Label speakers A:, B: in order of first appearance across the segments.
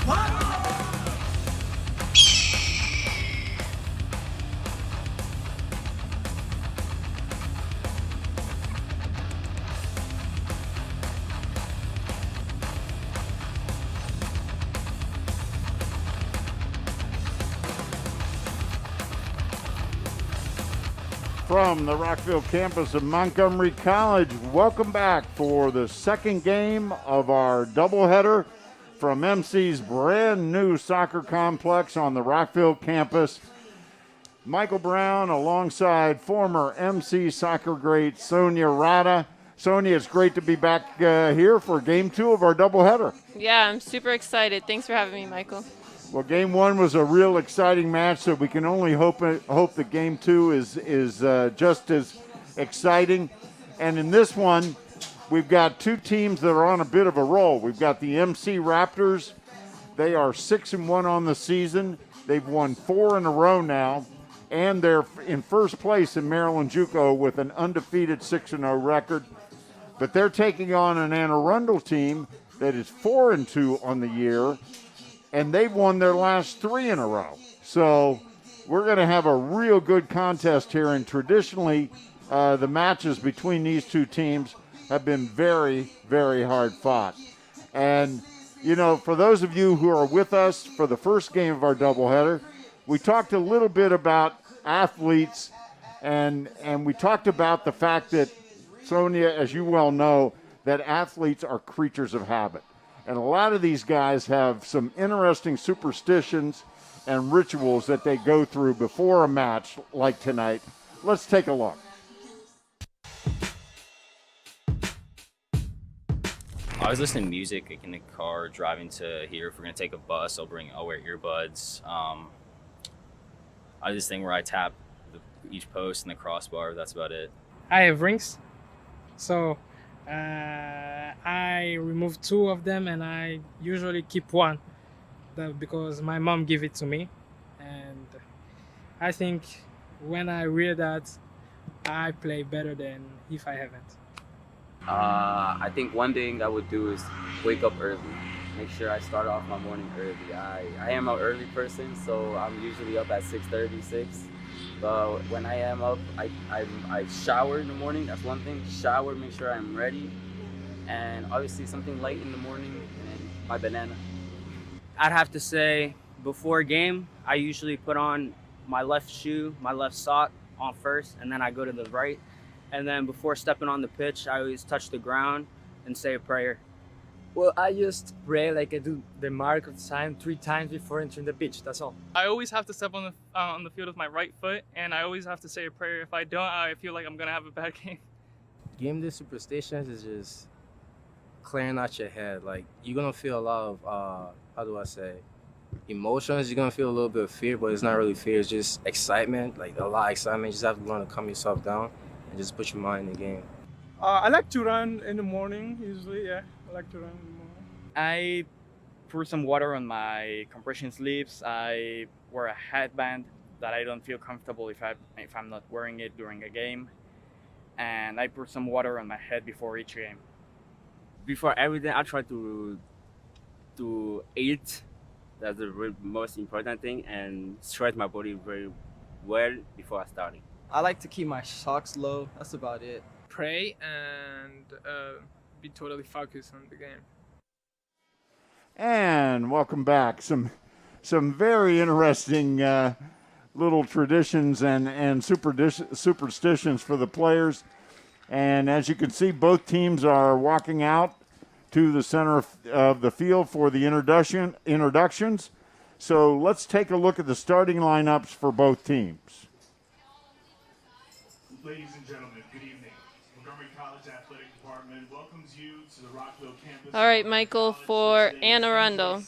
A: From the Rockville campus of Montgomery College, welcome back for the second game of our doubleheader from MC's brand new soccer complex on the Rockville campus. Michael Brown alongside former MC soccer great Sonia Rada. Sonia, it's great to be back here for game 2 of our doubleheader.
B: Yeah, I'm super excited. Thanks for having me, Michael.
A: Well, game 1 was a real exciting match, so we can only hope that game 2 is just as exciting. And in this one, we've got two teams that are on a bit of a roll. We've got the MC Raptors. They are 6-1 on the season. They've won 4 in a row now, and they're in first place in Maryland JUCO with an undefeated 6-0 record. But they're taking on an Arundel team that is 4-2 on the year, and they've won their last 3 in a row. So we're going to have a real good contest here, and traditionally the matches between these two teams have been very, very hard fought. And, you know, for those of you who are with us for the first game of our doubleheader, we talked a little bit about athletes, and we talked about the fact that, Sonia, as you well know, that athletes are creatures of habit. And a lot of these guys have some interesting superstitions and rituals that they go through before a match like tonight. Let's take a look.
C: I was listening to music in the car driving to here. If we're going to take a bus, I'll wear earbuds. I do this thing where I tap each post and the crossbar. That's about it.
D: I have rings. So I remove 2 of them, and I usually keep 1 because my mom gave it to me. And I think when I wear that, I play better than if I haven't.
E: I think one thing I would do is wake up early. Make sure I start off my morning early. I am an early person, so I'm usually up at 6:30, 6. But when I am up, I shower in the morning. That's one thing. Shower, make sure I'm ready. And obviously something light in the morning, and then my banana.
F: I'd have to say before a game, I usually put on my left shoe, my left sock on first, and then I go to the right. And then before stepping on the pitch, I always touch the ground and say a prayer.
G: Well, I just pray like I do the mark of time 3 times before entering the pitch. That's all.
H: I always have to step on the field with my right foot, and I always have to say a prayer. If I don't, I feel like I'm gonna have a bad game.
I: Game day superstitions is just clearing out your head. Like, you're gonna feel a lot of how do I say, emotions. You're gonna feel a little bit of fear, but it's not really fear. It's just excitement, like a lot of excitement. You just have to learn to calm yourself down and just put your mind in the game.
J: I like to run in the morning, usually, yeah. I like to run in the morning.
K: I pour some water on my compression sleeves. I wear a headband that I don't feel comfortable if I'm not wearing it during a game. And I pour some water on my head before each game.
E: Before everything, I try to eat. That's the most important thing, and stretch my body very well before I start.
L: I like to keep my shocks low. That's about it.
M: Pray and be totally focused on the game.
A: And welcome back. Some very interesting little traditions and superstitions for the players. And as you can see, both teams are walking out to the center of the field for the introductions. So let's take a look at the starting lineups for both teams.
N: Ladies and gentlemen, good evening. Montgomery College Athletic Department welcomes you to the Rockville campus.
B: All right, Michael, for Arundel,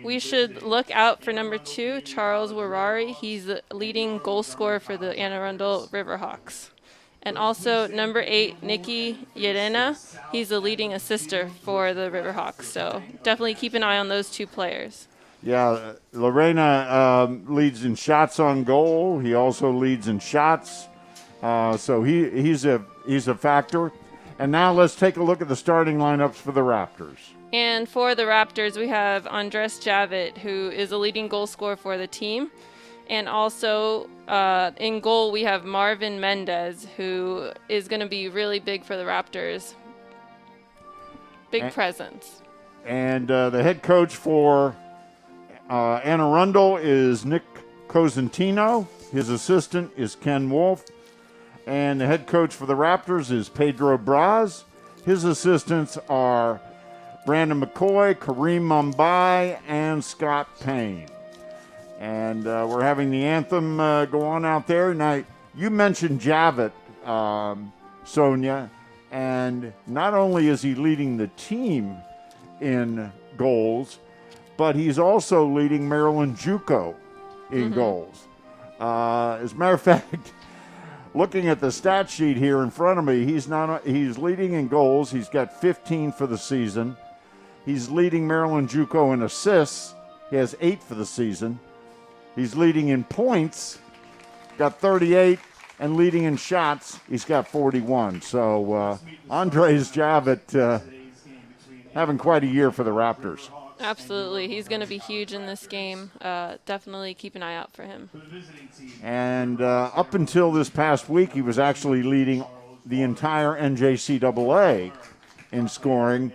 B: we should look out for number 2, Charles Warari. He's the leading goal scorer for the Arundel Riverhawks. And also number 8, Nikki Yerena. He's the leading assister for the Riverhawks. So definitely keep an eye on those 2 players.
A: Yeah, Lorena leads in shots on goal. He also leads in shots. So he's a factor. And now let's take a look at the starting lineups for the Raptors.
B: And for the Raptors, we have Andres Javit, who is a leading goal scorer for the team. And also in goal, we have Marvin Mendez, who is going to be really big for the Raptors. Big presence.
A: And the head coach for Anne Arundel is Nick Cosentino. His assistant is Ken Wolf. And the head coach for the Raptors is Pedro Braz. His assistants are Brandon McCoy, Kareem Mumbai, and Scott Payne. And we're having the anthem go on out there. Now, you mentioned Javit, Sonia, and not only is he leading the team in goals, but he's also leading Maryland JUCO in goals. As a matter of fact, looking at the stat sheet here in front of me, he's leading in goals. He's got 15 for the season. He's leading Maryland JUCO in assists. He has 8 for the season. He's leading in points, got 38, and leading in shots, he's got 41. So Andres Javit having quite a year for the Raptors.
B: Absolutely. He's going to be huge in this game. Definitely keep an eye out for him.
A: And up until this past week, he was actually leading the entire NJCAA in scoring.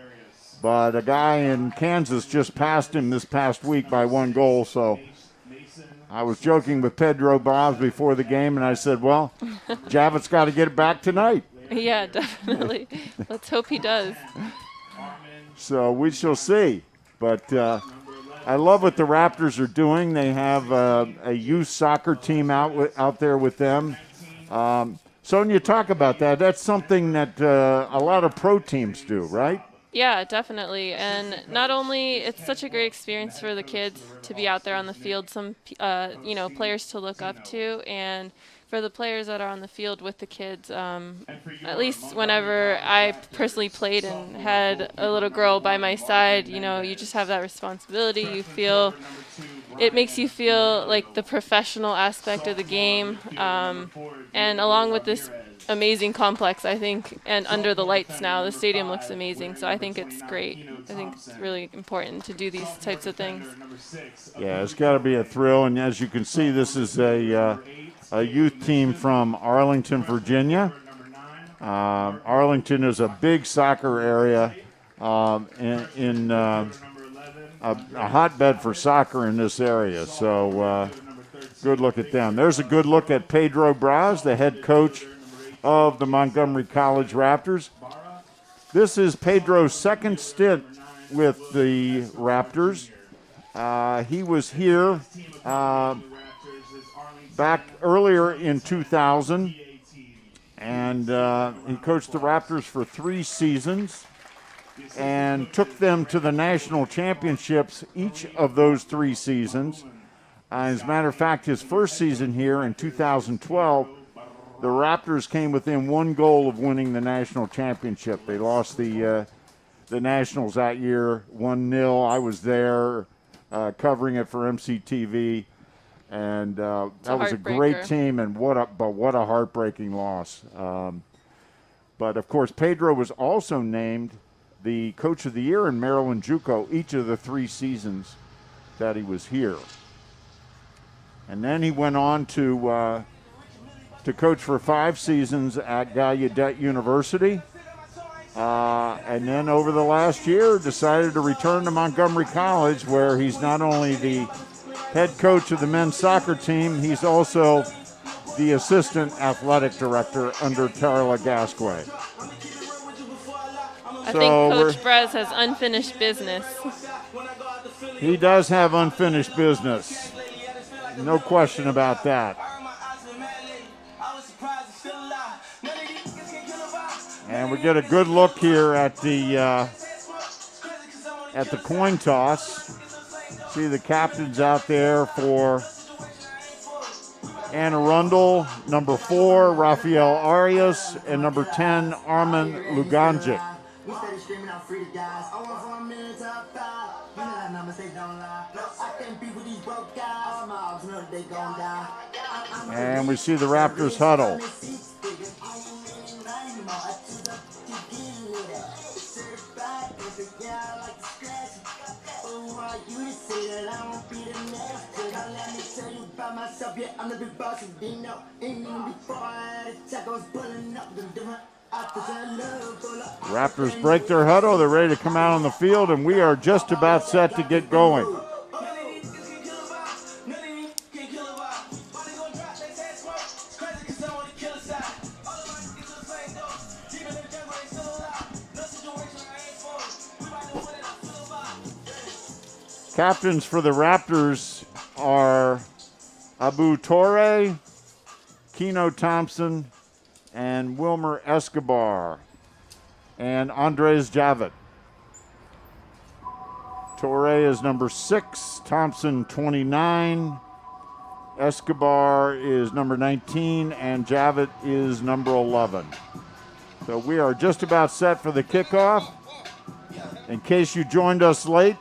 A: But a guy in Kansas just passed him this past week by 1 goal, so I was joking with Pedro Braz before the game, and I said, well, Javit's got to get it back tonight.
B: Yeah, definitely. Let's hope he does.
A: So we shall see. But I love what the Raptors are doing. They have a youth soccer team out there with them. Sonia, talk about that. That's something that a lot of pro teams do, right?
B: Yeah, definitely. And not only it's such a great experience for the kids to be out there on the field, some players to look up to, and for the players that are on the field with the kids, at least whenever I personally played and had a little girl by my side, you just have that responsibility. It makes you feel like the professional aspect of the game. And along with this amazing complex, I think, and under the lights now, the stadium looks amazing. So I think it's great. I think it's really important to do these types of things.
A: Yeah, it's got to be a thrill. And as you can see, this is a youth team from Arlington, Virginia. Arlington is a big soccer area in a hotbed for soccer in this area. So good look at them. There's a good look at Pedro Braz, the head coach of the Montgomery College Raptors. This is Pedro's second stint with the Raptors. He was here back earlier in 2000, and he coached the Raptors for 3 seasons and took them to the national championships each of those 3 seasons. As a matter of fact, his first season here in 2012, the Raptors came within 1 goal of winning the national championship. They lost the Nationals that year 1-0. I was there covering it for MCTV. And that was a great team, and what a heartbreaking loss. But, of course, Pedro was also named the Coach of the Year in Maryland JUCO each of the 3 seasons that he was here. And then he went on to coach for 5 seasons at Gallaudet University. And then over the last year decided to return to Montgomery College, where he's not only the head coach of the men's soccer team, he's also the assistant athletic director under Tarla Gasquet.
B: I think Coach Braz has unfinished business.
A: He does have unfinished business. No question about that. And we get a good look here at the coin toss. See the captains out there for Anne Arundel, number 4, Rafael Arias, and number 10, Armin Luganjic. And we see the Raptors huddle. Raptors break their huddle. They're ready to come out on the field, and we are just about set to get going. Captains for the Raptors are Abu Torre, Keno Thompson, and Wilmer Escobar, and Andres Javid. Torre is number 6, Thompson 29, Escobar is number 19, and Javid is number 11. So we are just about set for the kickoff. In case you joined us late,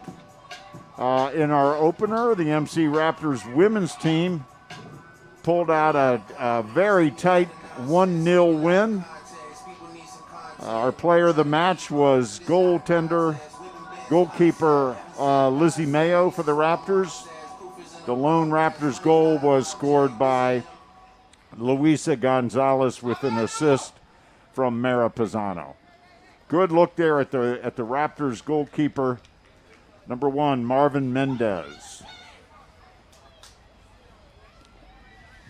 A: in our opener, the MC Raptors women's team pulled out a very tight 1-0 win. Our player of the match was goalkeeper Lizzie Mayo for the Raptors. The lone Raptors goal was scored by Luisa Gonzalez with an assist from Mara Pisano. Good look there at the Raptors goalkeeper. Number 1, Marvin Mendez.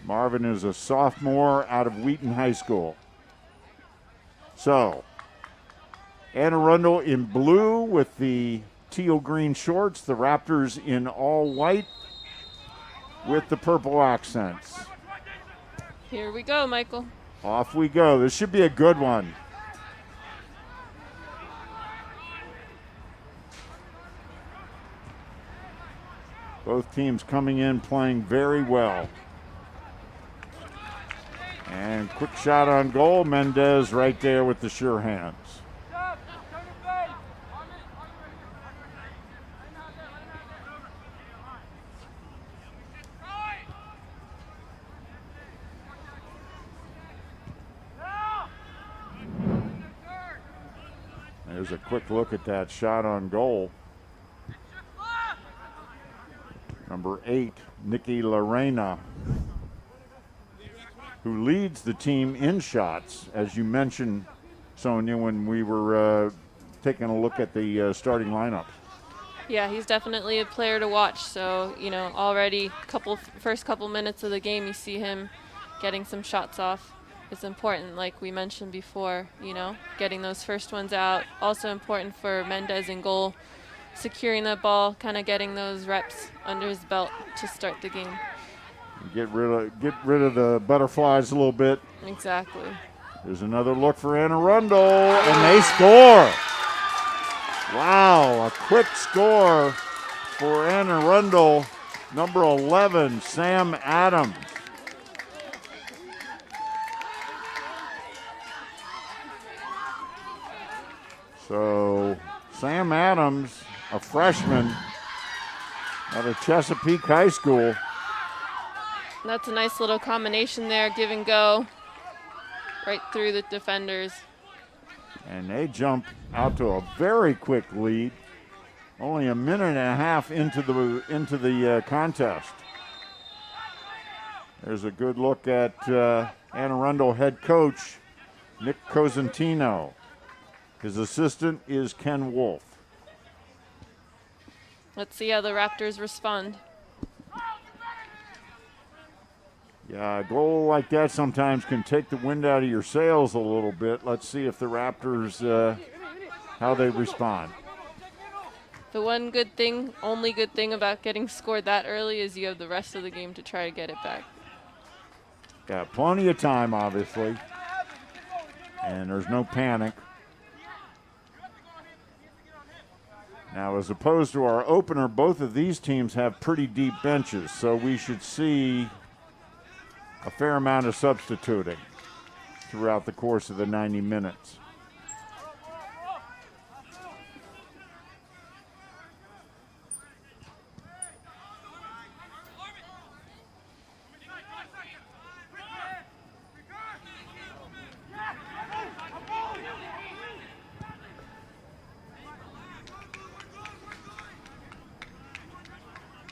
A: Marvin is a sophomore out of Wheaton High School. So, Anne Arundel in blue with the teal green shorts. The Raptors in all white with the purple accents.
B: Here we go, Michael.
A: Off we go. This should be a good one. Both teams coming in playing very well. And quick shot on goal. Mendez right there with the sure hands. There's a quick look at that shot on goal. Number 8, Nikki Lorena, who leads the team in shots, as you mentioned, Sonia, when we were taking a look at the starting lineup.
B: Yeah, he's definitely a player to watch. So, already first couple minutes of the game, you see him getting some shots off. It's important, like we mentioned before, getting those first ones out. Also important for Mendez in goal, securing the ball, kind of getting those reps under his belt to start the game.
A: Get rid of the butterflies a little bit.
B: Exactly.
A: There's another look for Anne Arundel, and they score. Wow, a quick score for Anne Arundel. Number 11, Sam Adams. So Sam Adams, a freshman out of Chesapeake High School.
B: That's a nice little combination there, give and go, right through the defenders.
A: And they jump out to a very quick lead, only a minute and a half into the contest. There's a good look at Anne Arundel head coach Nick Cosentino. His assistant is Ken Wolf.
B: Let's see how the Raptors respond.
A: Yeah, a goal like that sometimes can take the wind out of your sails a little bit. Let's see if the Raptors, how they respond.
B: The only good thing about getting scored that early is you have the rest of the game to try to get it back.
A: Got plenty of time, obviously, and there's no panic. Now, as opposed to our opener, both of these teams have pretty deep benches, so we should see a fair amount of substituting throughout the course of the 90 minutes.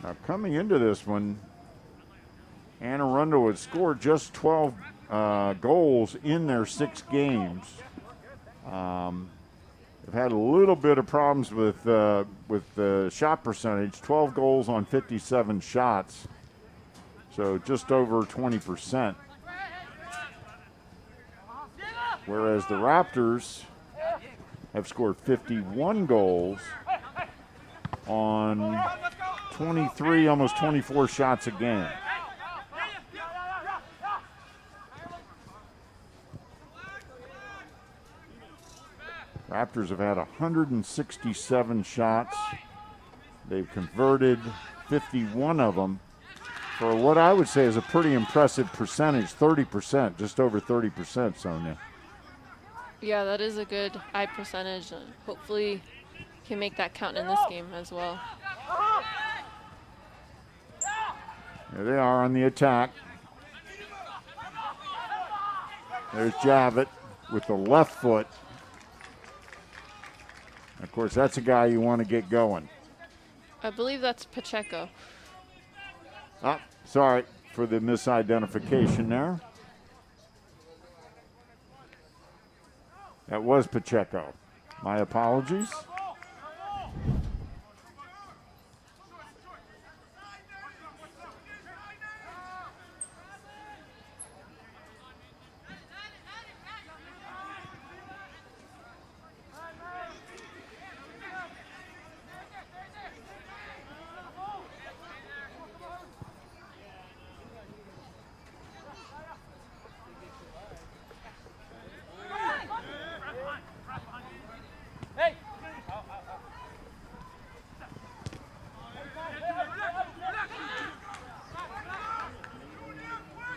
A: Now, coming into this one, Anne Arundel had scored just 12 goals in their 6 games. They've had a little bit of problems with the shot percentage. 12 goals on 57 shots, so just over 20%. Whereas the Raptors have scored 51 goals on 23, almost 24 shots a game. Raptors have had 167 shots. They've converted 51 of them for what I would say is a pretty impressive percentage, 30%, just over 30%, Sonia.
B: Yeah, that is a good high percentage. Hopefully can make that count in this game as well.
A: There they are on the attack. There's Javit with the left foot. Of course, that's a guy you want to get going.
B: I believe that's Pacheco.
A: Oh, sorry for the misidentification there. That was Pacheco. My apologies.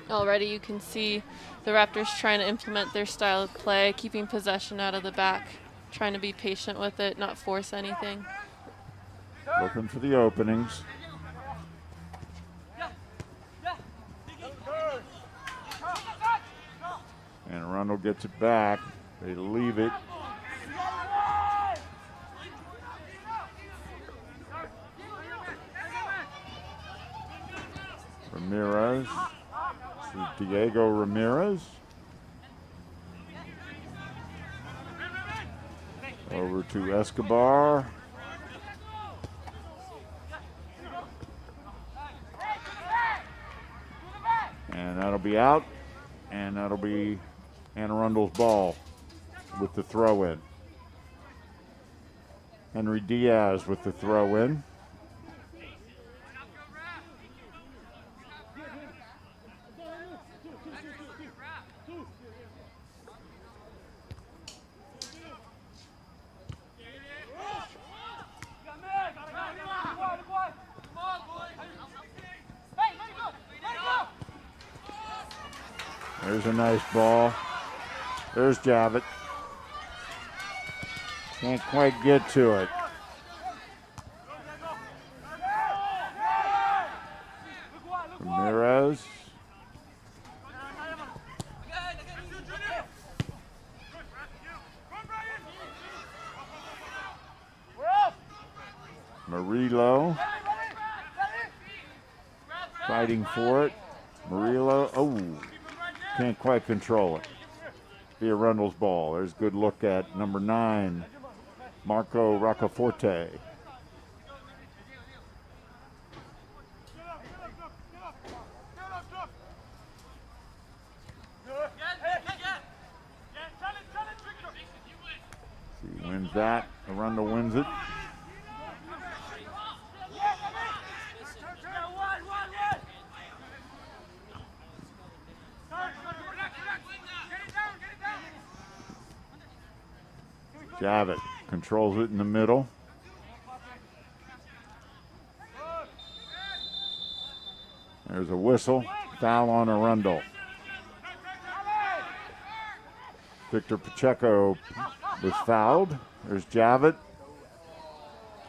B: Already you can see the Raptors trying to implement their style of play, keeping possession out of the back, trying to be patient with it, not force anything.
A: Looking for the openings. And Arundel gets it back. They leave it. Ramirez. This is Diego Ramirez. Over to Escobar. And that'll be out. And that'll be Anne Arundel's ball with the throw in. Henry Diaz with the throw in. There's a nice ball. There's Javit. Can't quite get to it. Ramirez. Murillo. Fighting for it. Murillo. Oh. Can't quite control it. Be Arundel's ball. There's a good look at number 9, Marco Roccaforte. He wins that. Arundel wins it. Javit controls it in the middle. There's a whistle. Foul on Arundel. Victor Pacheco was fouled. There's Javit.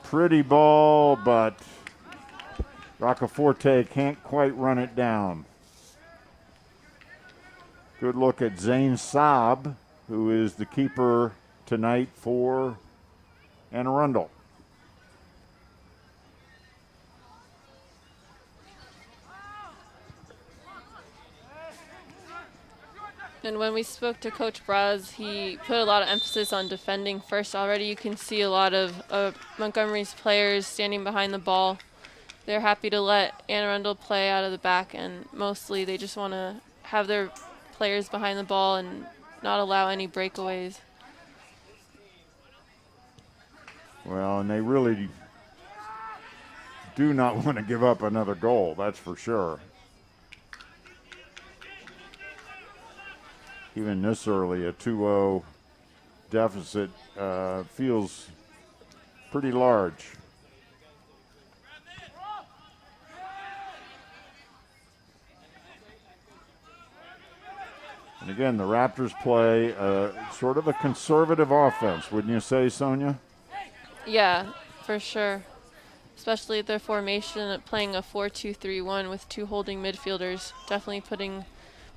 A: Pretty ball, but Roccaforte can't quite run it down. Good look at Zane Saab, who is the keeper tonight for Anne Arundel.
B: And when we spoke to Coach Braz, he put a lot of emphasis on defending first. Already you can see a lot of Montgomery's players standing behind the ball. They're happy to let Anne Arundel play out of the back, and mostly they just want to have their players behind the ball and not allow any breakaways.
A: Well, and they really do not want to give up another goal, that's for sure. Even this early, a 2-0 deficit feels pretty large. And again, the Raptors play sort of a conservative offense, wouldn't you say, Sonia?
B: Yeah, for sure. Especially their formation, playing a 4-2-3-1 with 2 holding midfielders, definitely putting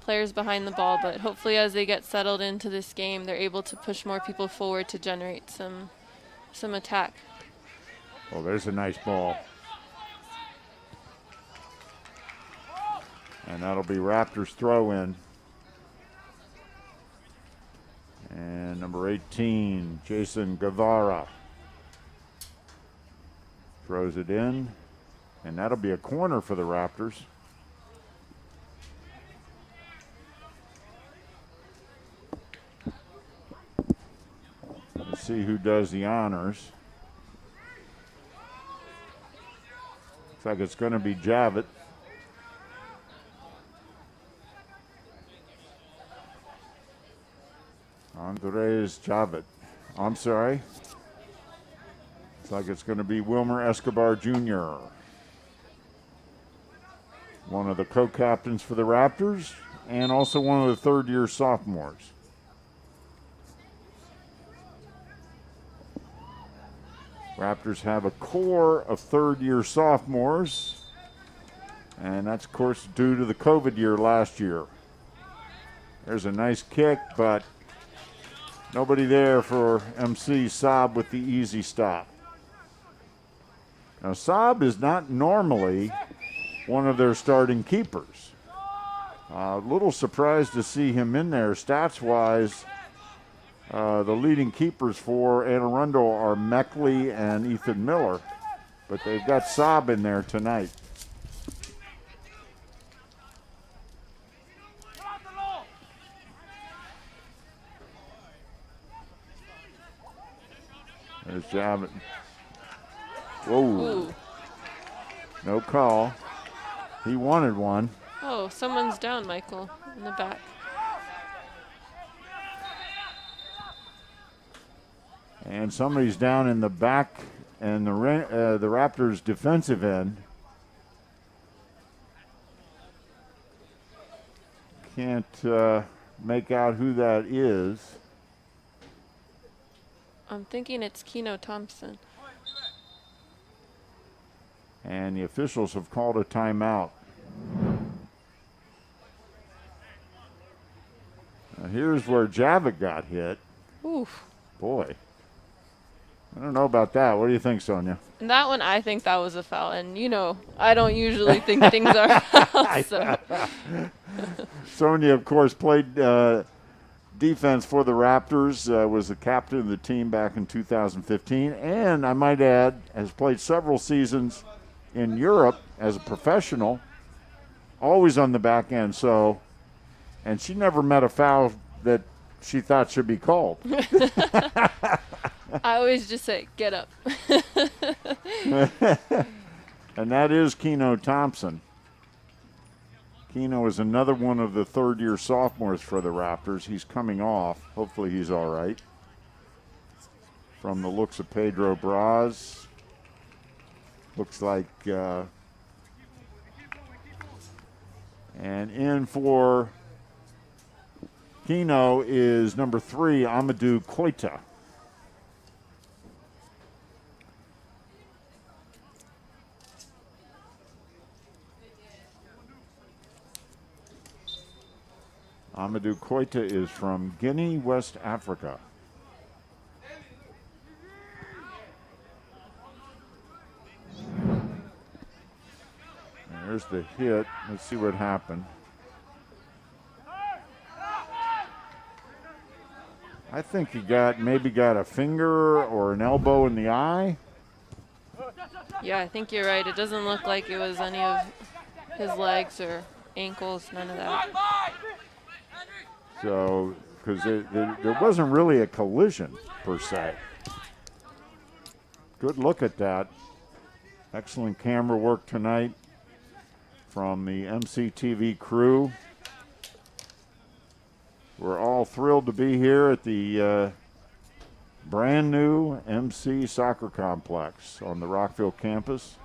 B: players behind the ball. But hopefully as they get settled into this game, they're able to push more people forward to generate some attack.
A: Oh, there's a nice ball. And that'll be Raptors throw in. And number 18, Jason Guevara, throws it in. And that'll be a corner for the Raptors. Let's see who does the honors. Looks like it's going to be Javit. Andres Javit. I'm sorry. Looks like it's going to be Wilmer Escobar Jr., one of the co-captains for the Raptors and also one of the third-year sophomores. Raptors have a core of third-year sophomores, and that's, of course, due to the COVID year last year. There's a nice kick, but nobody there for MC Saab with the easy stop. Now, Saab is not normally one of their starting keepers. A little surprised to see him in there. Stats-wise, the leading keepers for Anne Arundel are Meckley and Ethan Miller, but they've got Saab in there tonight. There's Javit. Whoa.
B: Ooh.
A: No call. He wanted one.
B: Oh, someone's down, Michael, in the back.
A: And somebody's down in the back and the Raptors' defensive end. Can't make out who that is.
B: I'm thinking it's Keno Thompson.
A: And the officials have called a timeout. Now here's where Javit got hit.
B: Oof.
A: Boy. I don't know about that. What do you think, Sonia?
B: And that one, I think that was a foul. And, you know, I don't usually think things are fouls. So.
A: Sonia, of course, played defense for the Raptors, was the captain of the team back in 2015. And I might add, has played several seasons in Europe as a professional, always on the back end. So, and she never met a foul that she thought should be called.
B: I always just say, get up.
A: And that is Keno Thompson. Keno is another one of the third-year sophomores for the Raptors. He's coming off. Hopefully he's all right. From the looks of Pedro Braz. Looks like, and in for Keno is number 3, Amadou Koita. Amadou Koita is from Guinea, West Africa. There's the hit. Let's see what happened. I think he maybe got a finger or an elbow in the eye.
B: Yeah, I think you're right. It doesn't look like it was any of his legs or ankles, none of that.
A: So, because there wasn't really a collision per se. Good look at that. Excellent camera work tonight from the MCTV crew. We're all thrilled to be here at the brand new MC Soccer Complex on the Rockville campus.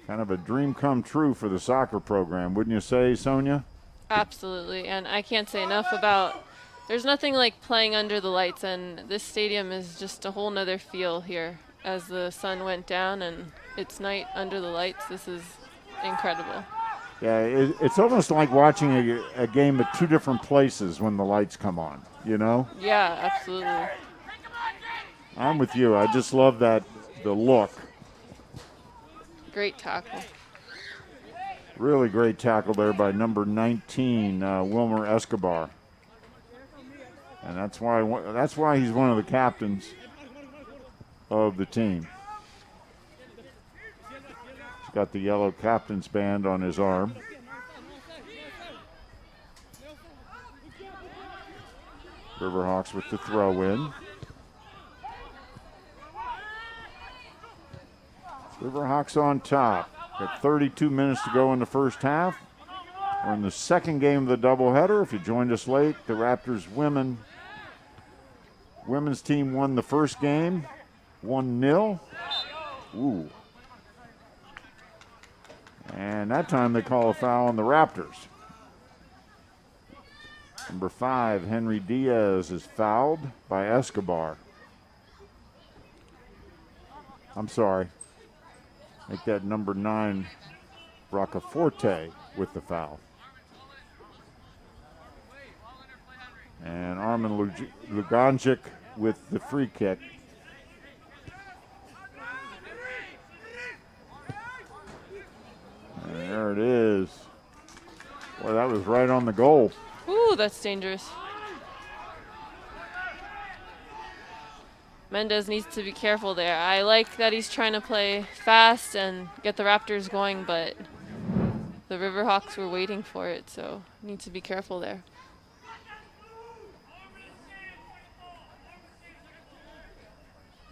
A: Kind of a dream come true for the soccer program, wouldn't you say, Sonia?
B: Absolutely, and I can't say enough about, there's nothing like playing under the lights, and this stadium is just a whole nother feel here. As the sun went down and it's night under the lights, this is incredible.
A: Yeah, it's almost like watching a game at two different places when the lights come on, you know?
B: Yeah, absolutely.
A: I'm with you. I just love the look.
B: Great tackle.
A: Really great tackle there by number 19, Wilmer Escobar. And that's why he's one of the captains of the team. He's got the yellow captain's band on his arm. Riverhawks with the throw in. Riverhawks on top. Got 32 minutes to go in the first half. We're in the second game of the doubleheader. If you joined us late, the Raptors women's team won the first game, 1-0. Ooh. And that time they call a foul on the Raptors. Number 5, Henry Diaz, is fouled by Escobar. I'm sorry. Make that number 9, Bracaforte, with the foul. And Armin Luganjic with the free kick. And there it is. Boy, that was right on the goal.
B: Ooh, that's dangerous. Mendez needs to be careful there. I like that he's trying to play fast and get the Raptors going, but the Riverhawks were waiting for it, so needs to be careful there.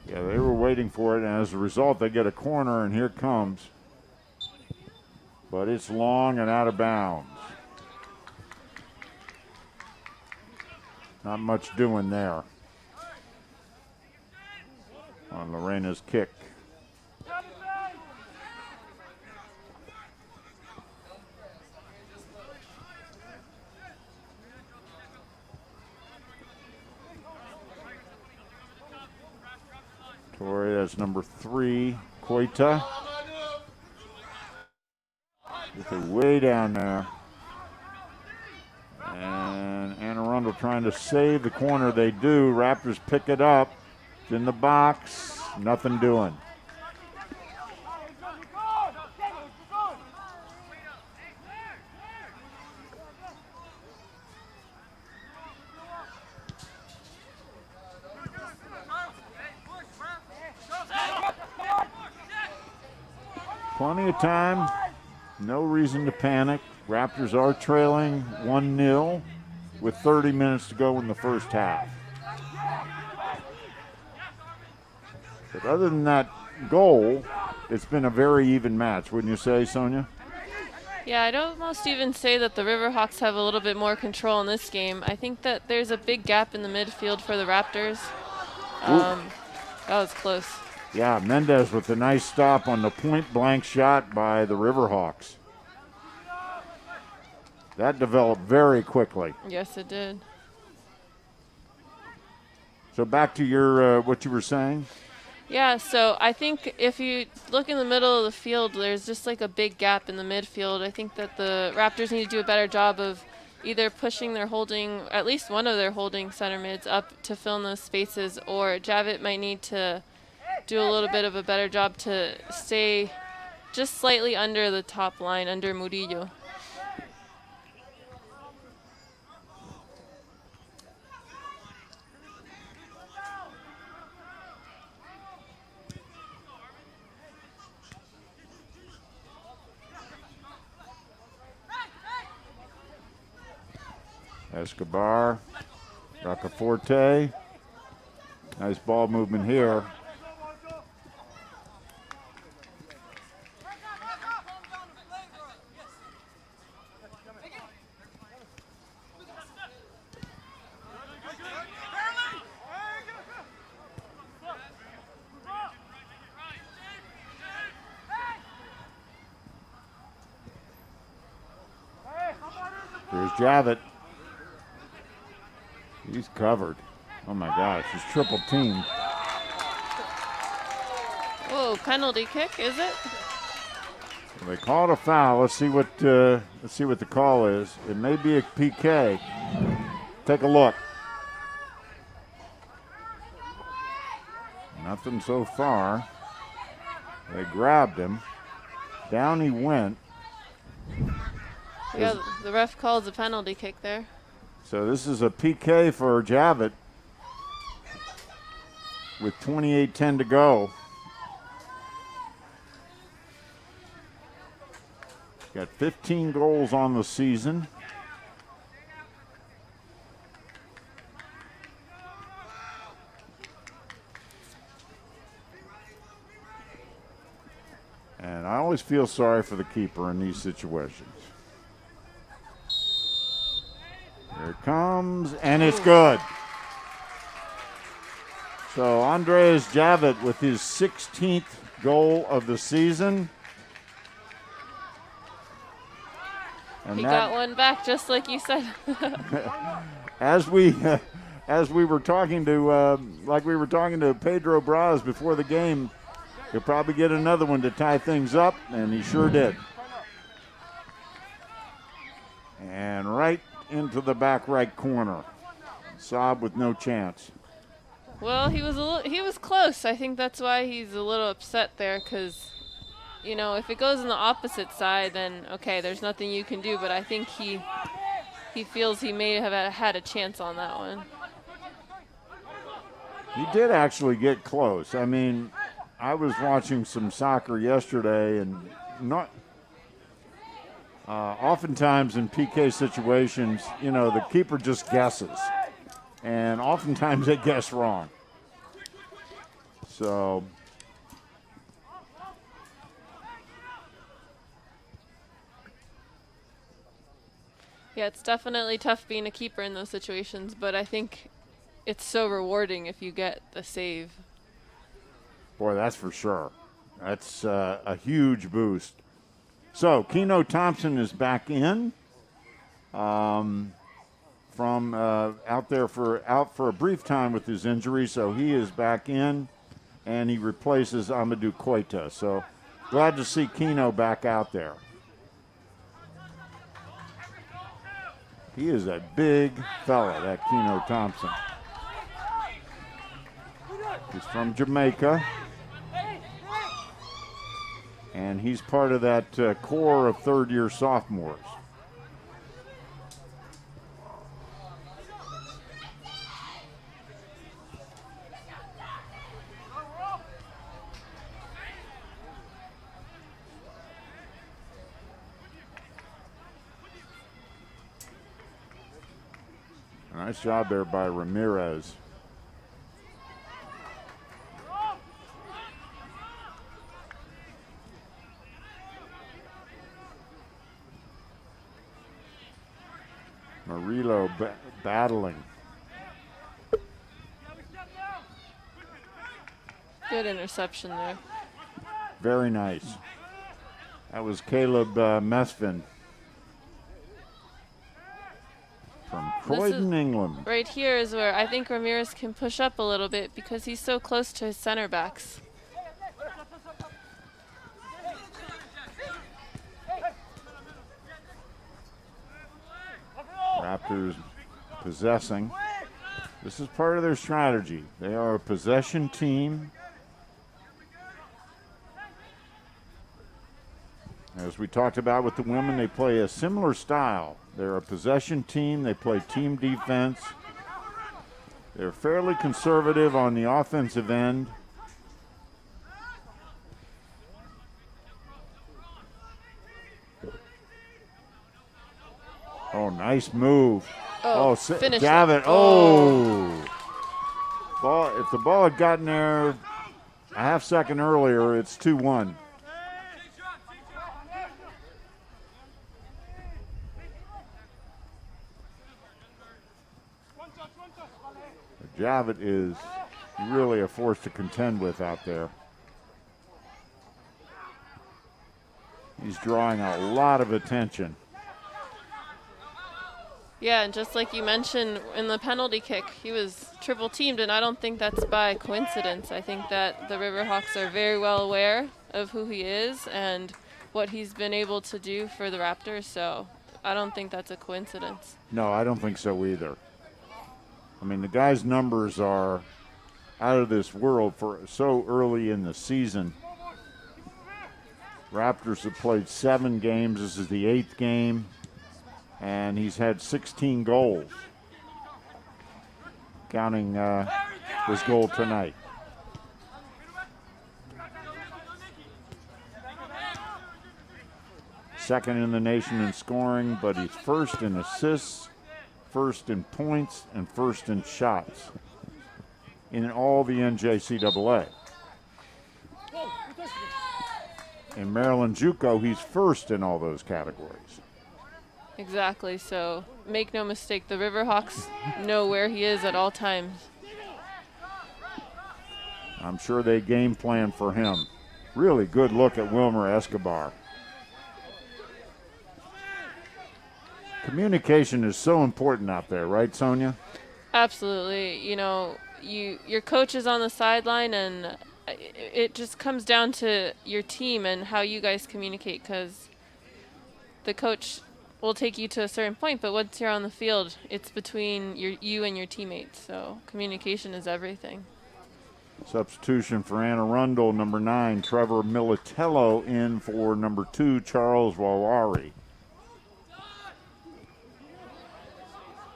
A: Yeah, they were waiting for it, and as a result, they get a corner, and here it comes. But it's long and out of bounds. Not much doing there on Lorena's kick. Torrey, that's number 3, Koita. Gets it way down there. And Arundel trying to save the corner. They do. Raptors pick it up. It's in the box. Nothing doing. Plenty of time. No reason to panic. Raptors are trailing 1-0 with 30 minutes to go in the first half. But other than that goal, it's been a very even match, wouldn't you say, Sonia?
B: Yeah, I'd almost even say that the Riverhawks have a little bit more control in this game. I think that there's a big gap in the midfield for the Raptors. That was close.
A: Yeah, Mendez with a nice stop on the point-blank shot by the Riverhawks. That developed very quickly.
B: Yes, it did.
A: So back to your what you were saying.
B: Yeah, so I think if you look in the middle of the field, there's just like a big gap in the midfield. I think that the Raptors need to do a better job of either pushing their holding, at least one of their holding center mids up to fill in those spaces, or Javit might need to do a little bit of a better job to stay just slightly under the top line, under Murillo.
A: Escobar, Roccaforte. Nice ball movement here. Here's Javit. He's covered. Oh my gosh, he's triple teamed.
B: Whoa, penalty kick, is it?
A: They called a foul. Let's see what the call is. It may be a PK. Take a look. Nothing so far. They grabbed him. Down he went.
B: Yeah, the ref calls a penalty kick there.
A: So this is a PK for Javit with 28:10 to go. Got 15 goals on the season. And I always feel sorry for the keeper in these situations. Here it comes, and it's good. So Andres Javit with his 16th goal of the season. And
B: he got one back just like you said.
A: as we were talking to Pedro Braz before the game, he'll probably get another one to tie things up, and he sure did. And right into the back right corner. Saab with no chance.
B: Well, he was close. I think that's why he's a little upset there, because, you know, if it goes on the opposite side, then okay, there's nothing you can do. But I think he feels he may have had a chance on that one.
A: He did actually get close. I mean, I was watching some soccer yesterday, and oftentimes in PK situations, you know, the keeper just guesses, and oftentimes they guess wrong. So
B: yeah, it's definitely tough being a keeper in those situations, but I think it's so rewarding if you get the save.
A: boy, that's for sure. That's a huge boost. So Keno Thompson is back in from out for a brief time with his injury, so he is back in, and he replaces Amadou Koita. So glad to see Keno back out there. He is a big fella, that Keno Thompson. He's from Jamaica. And he's part of that core of third-year sophomores. Nice job there by Ramirez. Murillo battling.
B: Good interception there.
A: Very nice. That was Caleb Mesfin from Croydon, England.
B: Right here is where I think Ramirez can push up a little bit because he's so close to his center backs.
A: Raptors possessing. This is part of their strategy. They are a possession team. As we talked about with the women, they play a similar style. They're a possession team. They play team defense. They're fairly conservative on the offensive end. Oh, nice move.
B: Finish
A: Javit.
B: it.
A: Oh. Ball, if the ball had gotten there a half second earlier, it's 2-1. Javit is really a force to contend with out there. He's drawing a lot of attention.
B: Yeah, and just like you mentioned in the penalty kick, he was triple teamed, and I don't think that's by coincidence. I think that the Riverhawks are very well aware of who he is and what he's been able to do for the Raptors, so I don't think that's a coincidence.
A: No, I don't think so either. I mean, the guy's numbers are out of this world for so early in the season. Raptors have played 7 games. This is the 8th game, and he's had 16 goals, counting his goal tonight. Second in the nation in scoring, but he's first in assists, first in points, and first in shots in all the NJCAA. In Maryland JUCO, he's first in all those categories.
B: Exactly, so make no mistake, the Riverhawks know where he is at all times.
A: I'm sure they game plan for him. Really good look at Wilmer Escobar. Communication is so important out there, right, Sonia?
B: Absolutely. You know, your coach is on the sideline, and it just comes down to your team and how you guys communicate, because the coach will take you to a certain point, but once you're on the field, it's between you and your teammates. So communication is everything.
A: Substitution for Anne Arundel, number 9, Trevor Militello in for number 2, Charles Wawari.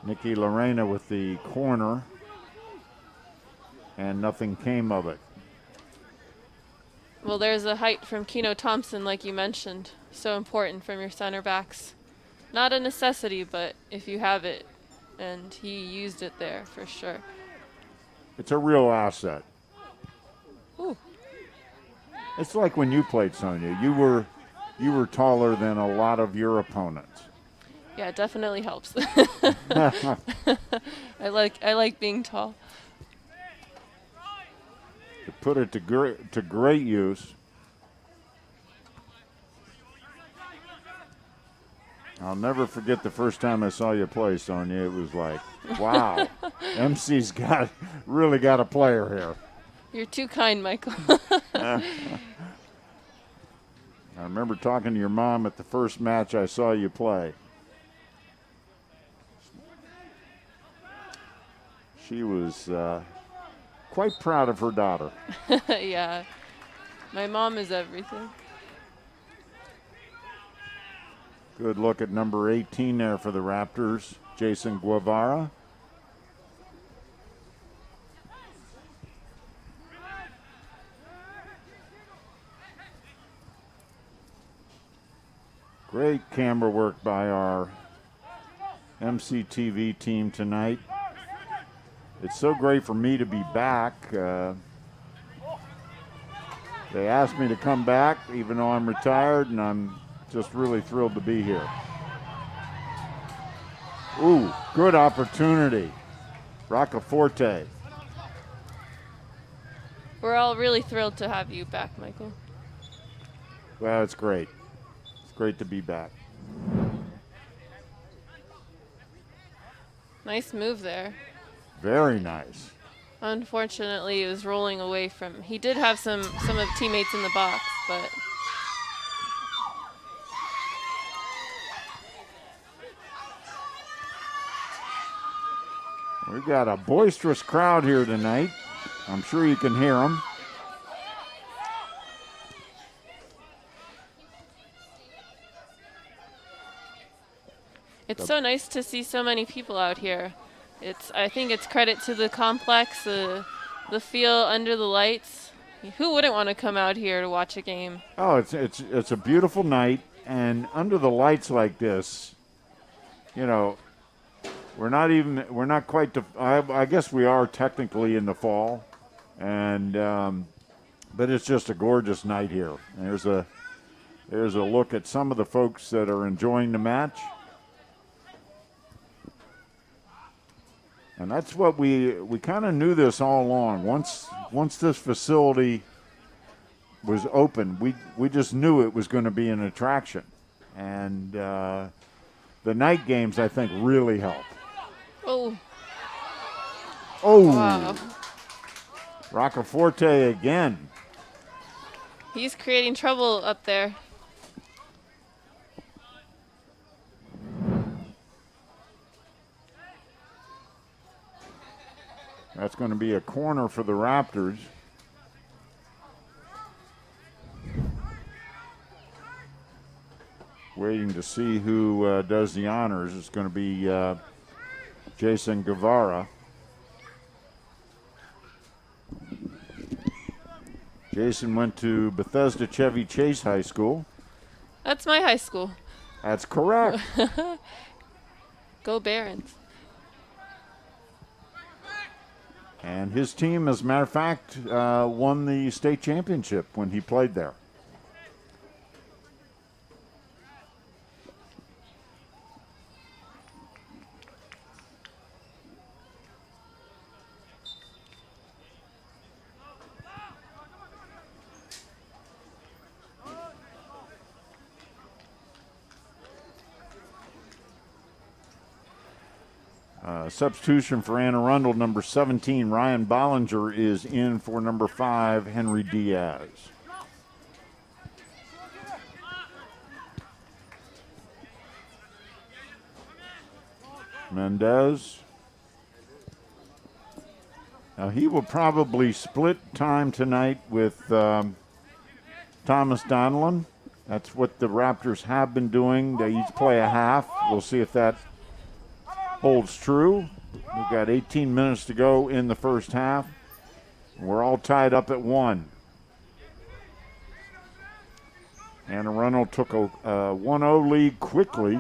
A: Nikki Lorena with the corner, and nothing came of it.
B: Well, there's a height from Keno Thompson, like you mentioned. So important from your center backs. Not a necessity, but if you have it, and he used it there for sure.
A: It's a real asset.
B: Ooh.
A: It's like when you played, Sonia. You were taller than a lot of your opponents.
B: Yeah, it definitely helps. I like being tall.
A: To put it to great use. I'll never forget the first time I saw you play, Sonia. It was like, wow, MC's really got a player here.
B: You're too kind, Michael.
A: I remember talking to your mom at the first match I saw you play. She was quite proud of her daughter.
B: Yeah, my mom is everything.
A: Good look at number 18 there for the Raptors, Jason Guevara. Great camera work by our MCTV team tonight. It's so great for me to be back. They asked me to come back even though I'm retired, and I'm just really thrilled to be here. Ooh, good opportunity. Roccaforte.
B: We're all really thrilled to have you back, Michael.
A: Well, it's great. It's great to be back.
B: Nice move there.
A: Very nice.
B: Unfortunately, it was rolling away from. He did have some of teammates in the box, but.
A: We've got a boisterous crowd here tonight. I'm sure you can hear them.
B: It's so nice to see so many people out here. I think it's credit to the complex, the feel under the lights. Who wouldn't want to come out here to watch a game?
A: Oh, it's a beautiful night, and under the lights like this, you know, We're not quite, I guess we are technically in the fall. And, but it's just a gorgeous night here. There's a look at some of the folks that are enjoying the match. And that's what we kind of knew this all along. Once this facility was open, we just knew it was going to be an attraction. And the night games, I think, really help.
B: Oh.
A: Oh.
B: Wow.
A: Roccaforte again.
B: He's creating trouble up there.
A: That's going to be a corner for the Raptors. Waiting to see who does the honors. It's going to be Jason Guevara. Jason went to Bethesda Chevy Chase High School.
B: That's my high school.
A: That's correct.
B: Go Barons.
A: And his team, as a matter of fact, won the state championship when he played there. Substitution for Anne Arundel, number 17, Ryan Bollinger is in for number 5, Henry Diaz. Mendez. Now he will probably split time tonight with Thomas Donlin. That's what the Raptors have been doing. They each play a half. We'll see if that holds true. We've got 18 minutes to go in the first half. We're all tied up at 1. Anne Arundel took a 1-0 lead quickly.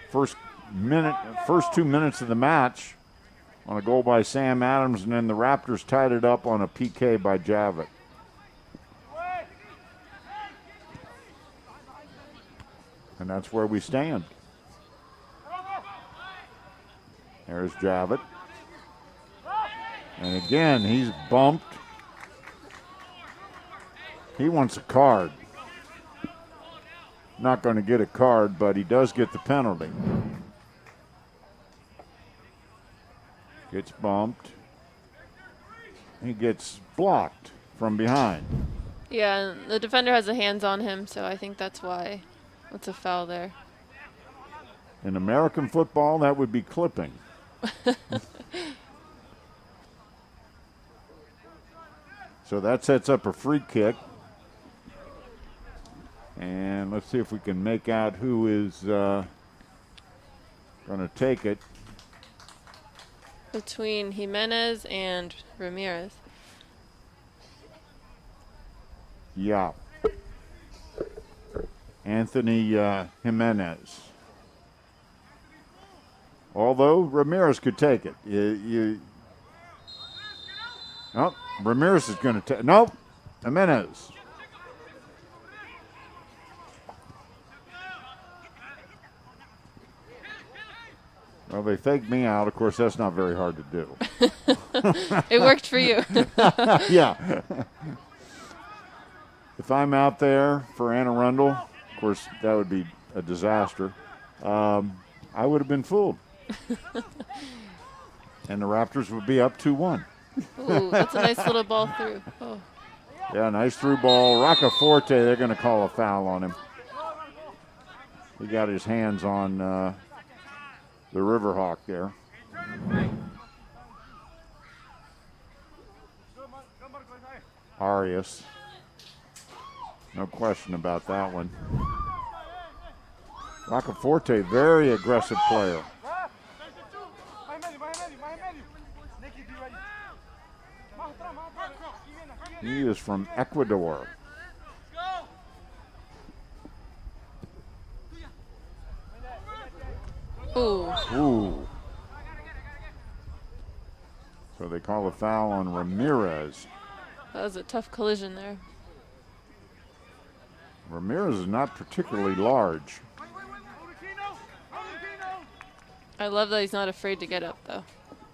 A: First 2 minutes of the match on a goal by Sam Adams, and then the Raptors tied it up on a PK by Javit. And that's where we stand. There's Javit. And again, he's bumped. He wants a card. Not going to get a card, but he does get the penalty. Gets bumped. He gets blocked from behind.
B: Yeah, and the defender has a hands on him, so I think that's why. It's a foul there.
A: In American football, that would be clipping. So that sets up a free kick. And let's see if we can make out who is going to take it.
B: Between Jimenez and Ramirez.
A: Yeah. Anthony Jimenez. Although Ramirez could take it. Oh, Ramirez is going to take. Nope. Jimenez. Well, they faked me out. Of course, that's not very hard to do.
B: It worked for you.
A: Yeah. If I'm out there for Anne Arundel, of course, that would be a disaster. I would have been fooled. And the Raptors would be up 2-1.
B: Ooh, that's a nice little ball through. Oh.
A: Yeah, nice through ball. Roccaforte, they're going to call a foul on him. He got his hands on the Riverhawk there. Arias. No question about that one. Roccaforte, very aggressive player. He is from Ecuador.
B: Ooh.
A: Ooh. So they call a foul on Ramirez.
B: That was a tough collision there.
A: Ramirez is not particularly large.
B: I love that he's not afraid to get up, though.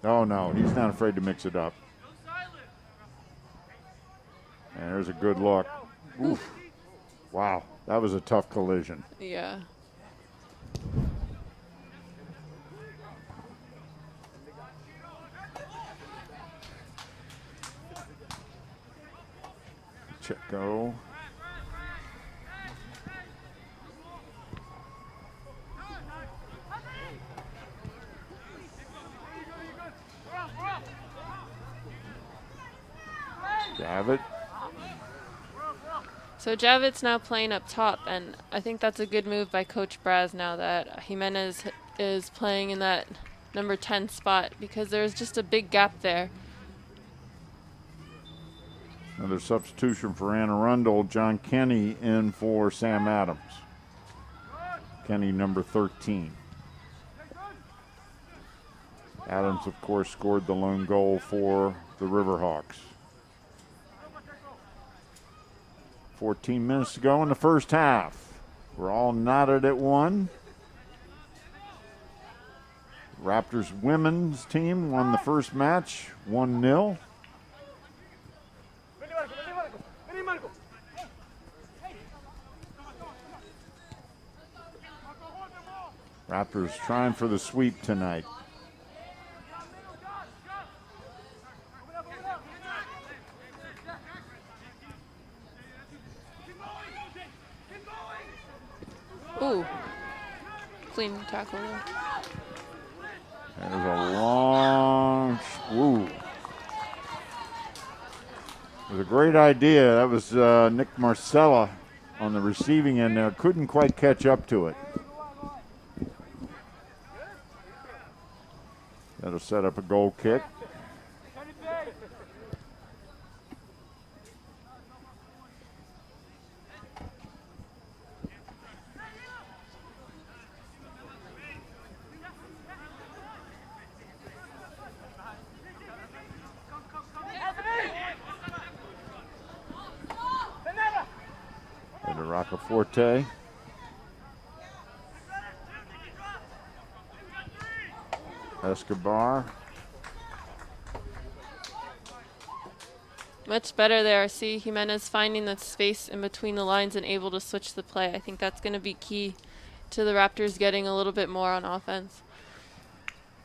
A: Oh, no, he's not afraid to mix it up. And there's a good look. Oof. Wow, that was a tough collision.
B: Yeah.
A: Checo. Javit.
B: So Javit's now playing up top, and I think that's a good move by Coach Braz now that Jimenez is playing in that number 10 spot, because there's just a big gap there.
A: Another substitution for Anne Arundel. John Kenny in for Sam Adams. Kenny, number 13. Adams, of course, scored the lone goal for the Riverhawks. 14 minutes to go in the first half. We're all knotted at 1. Raptors women's team won the first match 1-0. Raptors trying for the sweep tonight.
B: Ooh, clean tackle there.
A: There's a long, ooh. It was a great idea. That was Nick Marcella on the receiving end there. Couldn't quite catch up to it. That'll set up a goal kick. And to Roccaforte. Escobar.
B: Much better there. See Jimenez finding that space in between the lines and able to switch the play. I think that's going to be key to the Raptors getting a little bit more on offense.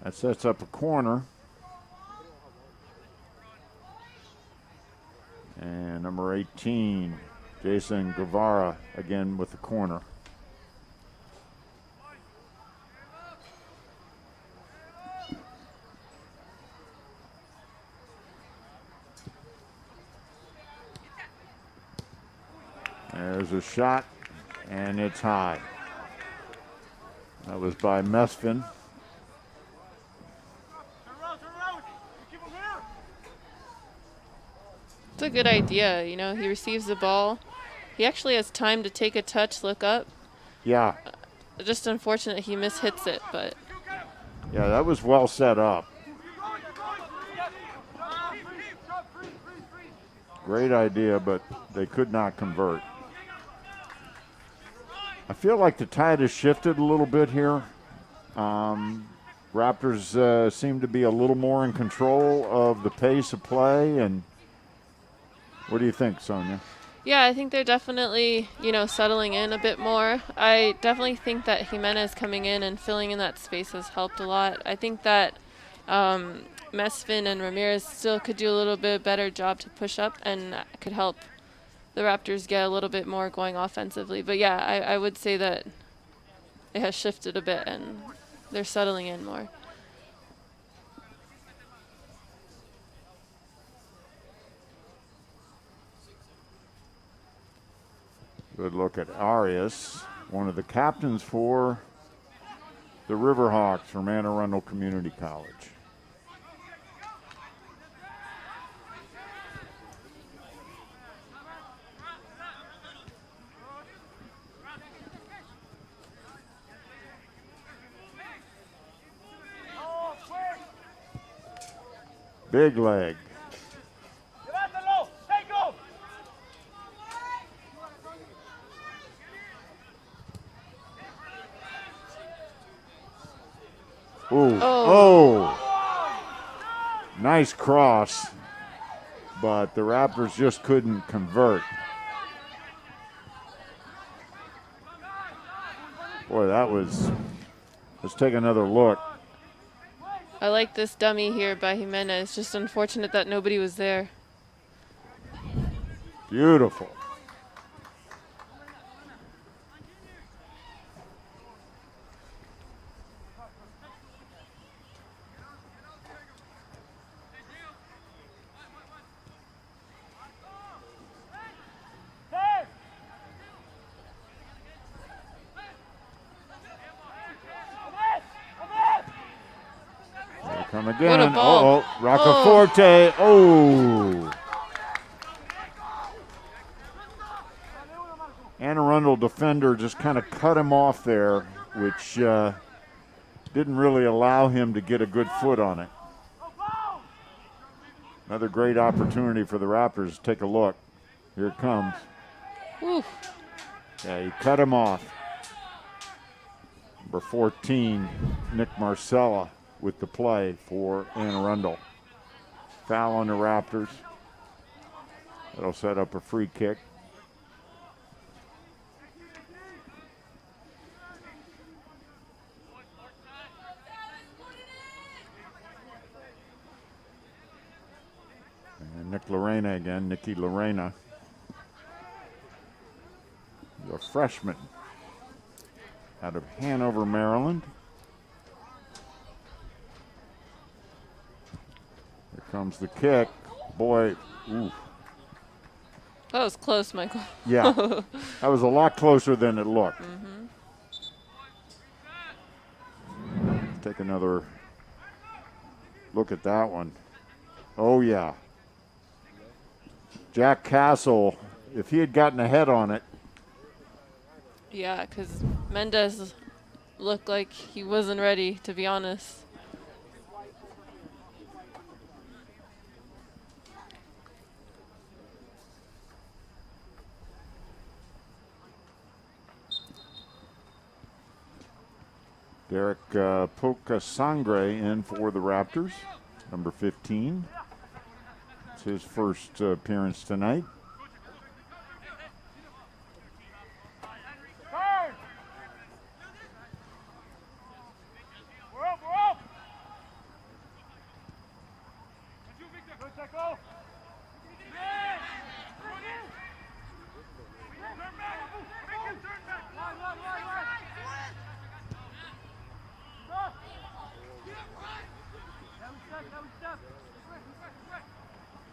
A: That sets up a corner. And number 18, Jason Guevara, again with the corner. There's a shot, and it's high. That was by Mesfin.
B: It's a good idea. You know, he receives the ball. He actually has time to take a touch, look up.
A: Yeah.
B: Just unfortunate he mishits it, but.
A: Yeah, that was well set up. Great idea, but they could not convert. I feel like the tide has shifted a little bit here. Raptors seem to be a little more in control of the pace of play. And what do you think, Sonia?
B: Yeah, I think they're definitely, you know, settling in a bit more. I definitely think that Jimenez coming in and filling in that space has helped a lot. I think that Mesfin and Ramirez still could do a little bit better job to push up and could help the Raptors get a little bit more going offensively. But yeah, I would say that it has shifted a bit and they're settling in more.
A: Good look at Arias, one of the captains for the Riverhawks from Anne Arundel Community College. Big leg. Ooh. Oh. Nice cross, but the Raptors just couldn't convert. Boy, that was. Let's take another look.
B: I like this dummy here by Jimenez. Just unfortunate that nobody was there.
A: Beautiful. Come again.
B: What a ball.
A: Oh, Roccaforte. Oh. Anne Arundel defender just kind of cut him off there, which didn't really allow him to get a good foot on it. Another great opportunity for the Raptors. Take a look. Here it comes.
B: Oof.
A: Yeah, he cut him off. Number 14, Nick Marcella, with the play for Anne Arundel. Foul on the Raptors. That'll set up a free kick. And Nick Lorena again, Nikki Lorena. He's a freshman out of Hanover, Maryland. Here comes the kick. Boy, ooh.
B: That was close, Michael.
A: Yeah, that was a lot closer than it looked.
B: Mm-hmm.
A: Take another look at that one. Oh, yeah. Jack Castle, if he had gotten ahead on it.
B: Yeah, because Mendez looked like he wasn't ready, to be honest.
A: Derek Pocasangre in for the Raptors, number 15. It's his first appearance tonight.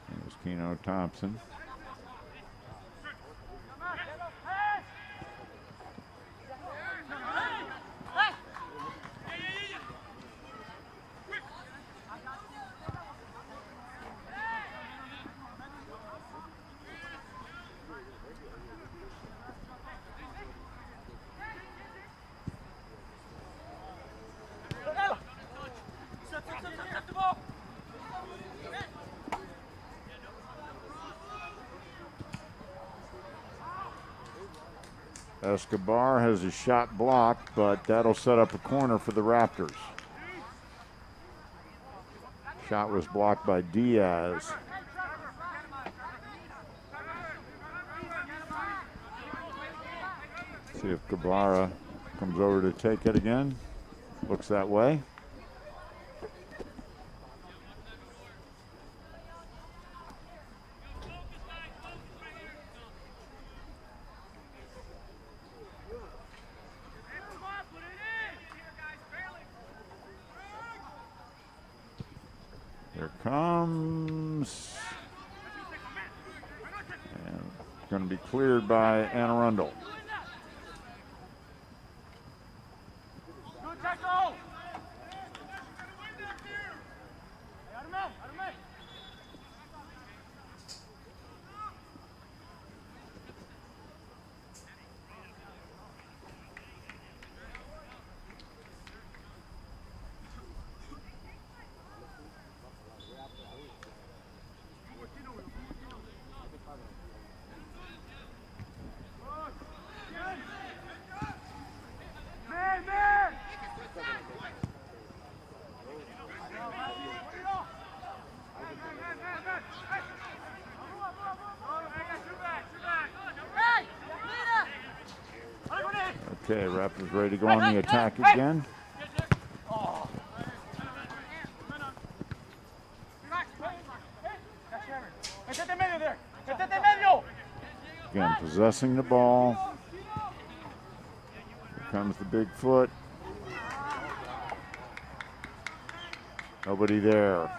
A: There's Keno Thompson. Escobar has a shot blocked, but that'll set up a corner for the Raptors. Shot was blocked by Diaz. See if Cabrera comes over to take it again. Looks that way. Here comes. And going to be cleared by Anne Arundel. Okay, Raptors ready to go on the attack again. Again, possessing the ball. Here comes the big foot. Nobody there.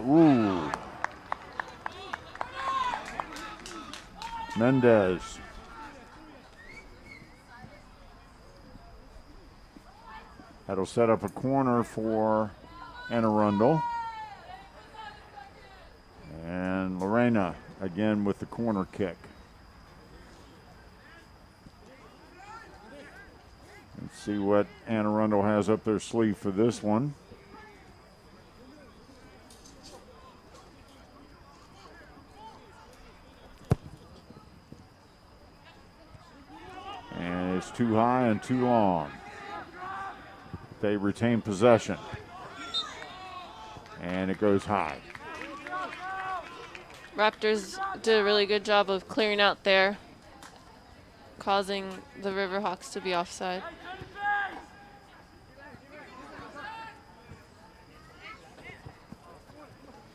A: Ooh. Mendez. That'll set up a corner for Arundel. And Lorena again with the corner kick. Let's see what Arundel has up their sleeve for this one. And it's too high and too long. They retain possession. And it goes high.
B: Raptors did a really good job of clearing out there, causing the Riverhawks to be offside.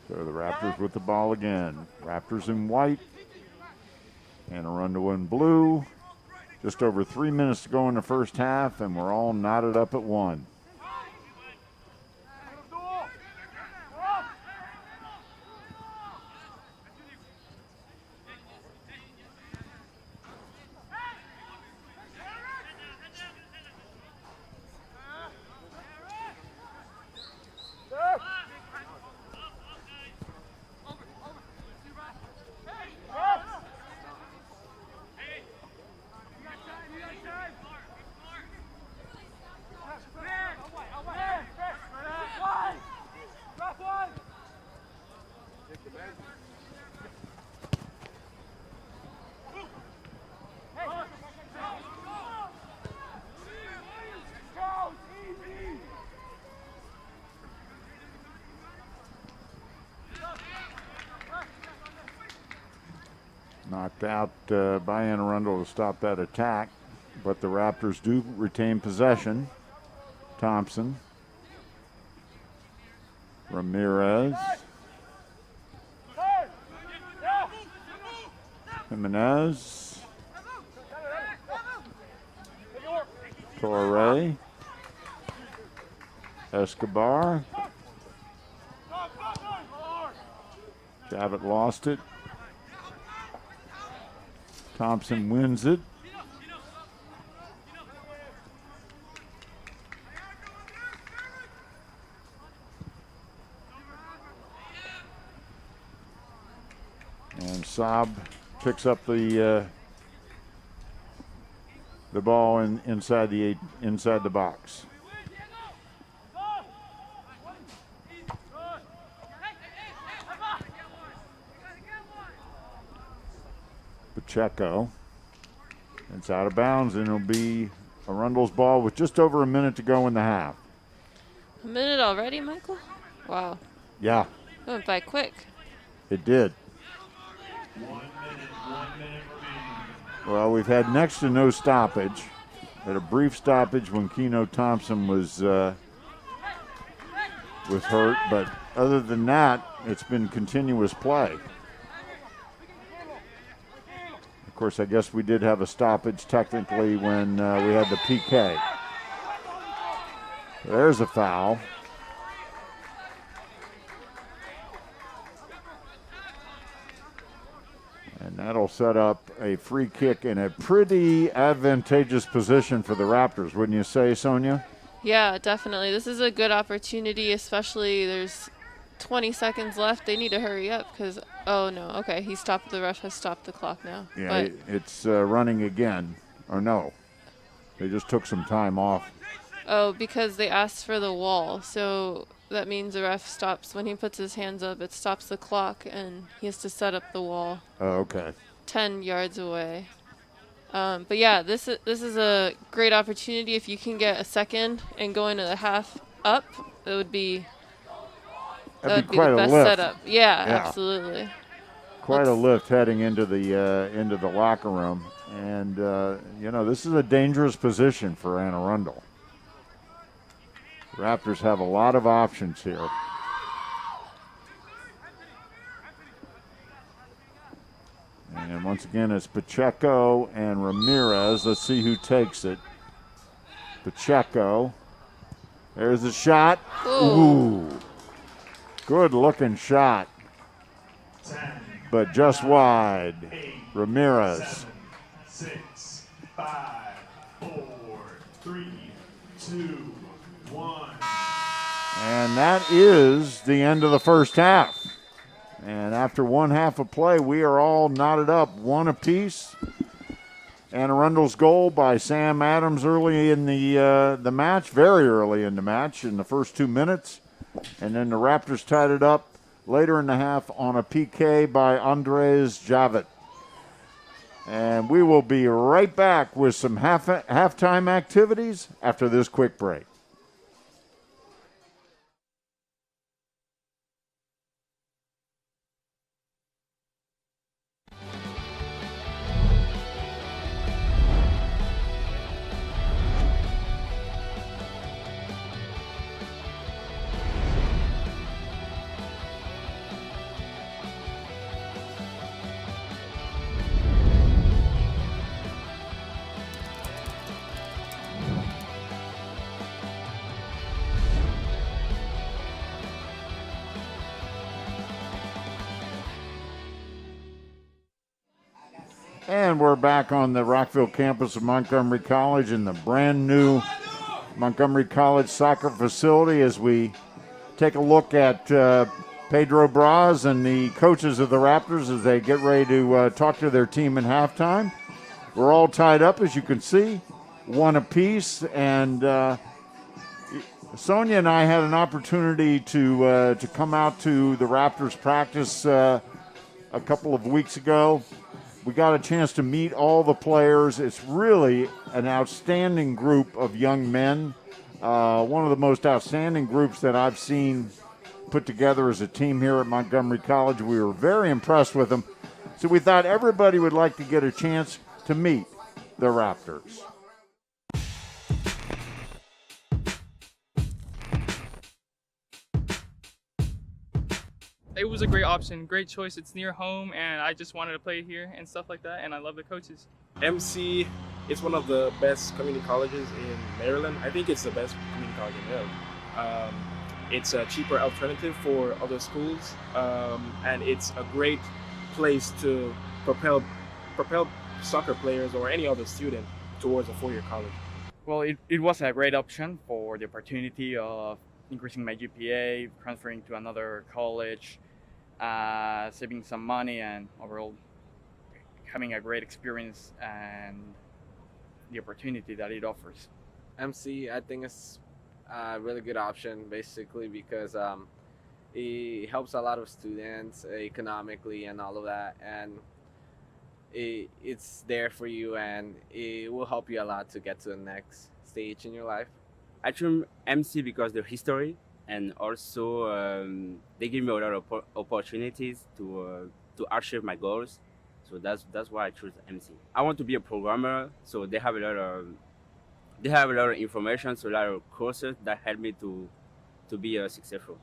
A: So the Raptors with the ball again. Raptors in white and Arundel in blue. Just over 3 minutes to go in the first half, and we're all knotted up at 1. Knocked out by Arundel to stop that attack, but the Raptors do retain possession. Thompson, Ramirez, Jimenez, Torre, Escobar. Javit lost it. Thompson wins it. And Saab picks up the ball inside the box. Pacheco. It's out of bounds, and it'll be Arundel's ball with just over a minute to go in the half.
B: A minute already, Michael? Wow.
A: Yeah.
B: It went by quick.
A: It did. Well, we've had next to no stoppage. Had a brief stoppage when Keno Thompson was hurt, but other than that, it's been continuous play. Of course, I guess we did have a stoppage technically when we had the PK. There's a foul. And that'll set up a free kick in a pretty advantageous position for the Raptors, wouldn't you say, Sonia?
B: Yeah, definitely. This is a good opportunity, especially there's 20 seconds left. They need to hurry up because, oh no, okay, the ref has stopped the clock now.
A: Yeah,
B: but
A: it's running again. Or no, they just took some time off.
B: Oh, because they asked for the wall. So that means the ref stops when he puts his hands up. It stops the clock, and he has to set up the wall
A: Oh, okay.
B: 10 yards away. But yeah, this is a great opportunity. If you can get a second and go into the half up, it would be
A: That'd be
B: the
A: quite a
B: best
A: lift.
B: setup. Yeah,
A: Yeah.
B: absolutely.
A: Quite a lift heading into the locker room, and this is a dangerous position for Anne Arundel. Raptors have a lot of options here. And once again, it's Pacheco and Ramirez. Let's see who takes it. Pacheco. There's the shot. Ooh. Good looking shot. But just wide. Ramirez.
N: 7, 6, 5, 4, 3, 2, 1.
A: And that is the end of the first half. And after one half of play, we are all knotted up, one apiece. Anne Arundel's goal by Sam Adams early in the match, very early in the match, in the first 2 minutes. And then the Raptors tied it up later in the half on a PK by Andres Javet. And we will be right back with some halftime activities after this quick break. And we're back on the Rockville campus of Montgomery College in the brand new Montgomery College soccer facility as we take a look at Pedro Braz and the coaches of the Raptors as they get ready to talk to their team in halftime. We're all tied up, as you can see, one apiece. And Sonia and I had an opportunity to come out to the Raptors practice a couple of weeks ago. We got a chance to meet all the players. It's really an outstanding group of young men. One of the most outstanding groups that I've seen put together as a team here at Montgomery College. We were very impressed with them. So we thought everybody would like to get a chance to meet the Raptors.
H: It was a great option, great choice. It's near home, and I just wanted to play here and stuff like that, and I love the coaches.
O: MC is one of the best community colleges in Maryland. I think it's the best community college in Maryland. It's a cheaper alternative for other schools, and it's a great place to propel soccer players or any other student towards a four-year college.
K: Well, it was a great option for the opportunity of increasing my GPA, transferring to another college, saving some money, and overall having a great experience and the opportunity that it offers.
P: MC, I think it's a really good option basically because it helps a lot of students economically and all of that, and it's there for you and it will help you a lot to get to the next stage in your life.
Q: I chose MC because the history, and also they give me a lot of opportunities to achieve my goals. So that's why I chose MC. I want to be a programmer, so they have a lot of information, so a lot of courses that help me to be successful.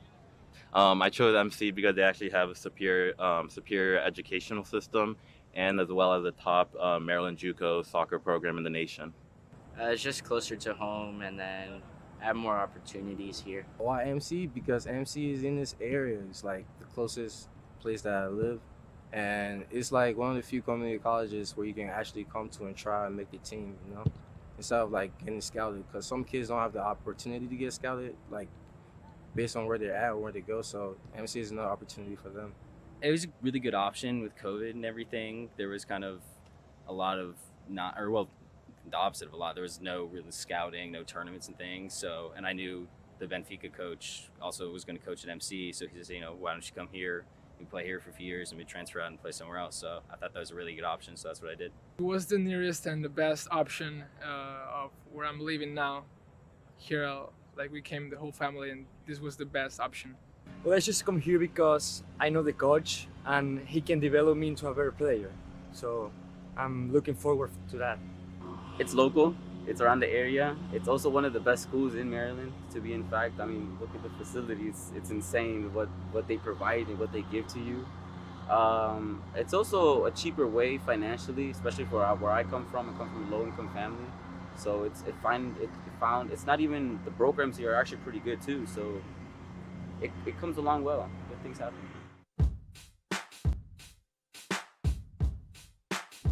R: I chose MC because they actually have a superior educational system, and as well as the top Maryland JUCO soccer program in the nation.
S: It's just closer to home, and then I have more opportunities here.
I: Why MC? Because MC is in this area. It's like the closest place that I live. And it's like one of the few community colleges where you can actually come to and try and make the team, you know? Instead of like getting scouted. Because some kids don't have the opportunity to get scouted, like based on where they're at or where they go. So MC is another opportunity for them.
C: It was a really good option with COVID and everything. There was kind of a lot of the opposite of a lot. There was no really scouting, no tournaments and things. So, and I knew the Benfica coach also was going to coach at MC. So he says, why don't you come here? You play here for a few years and we transfer out and play somewhere else. So I thought that was a really good option. So that's what I did.
M: It was the nearest and the best option of where I'm living now. Here, like we came the whole family, and this was the best option.
G: Well, I just come here because I know the coach and he can develop me into a better player. So I'm looking forward to that.
E: It's local. It's around the area. It's also one of the best schools in Maryland, to be in fact. I mean, look at the facilities. It's insane what they provide and what they give to you. It's also a cheaper way financially, especially for where I come from. I come from a low-income family. So it's not even, the programs here are actually pretty good too. So it comes along well. Good things happen.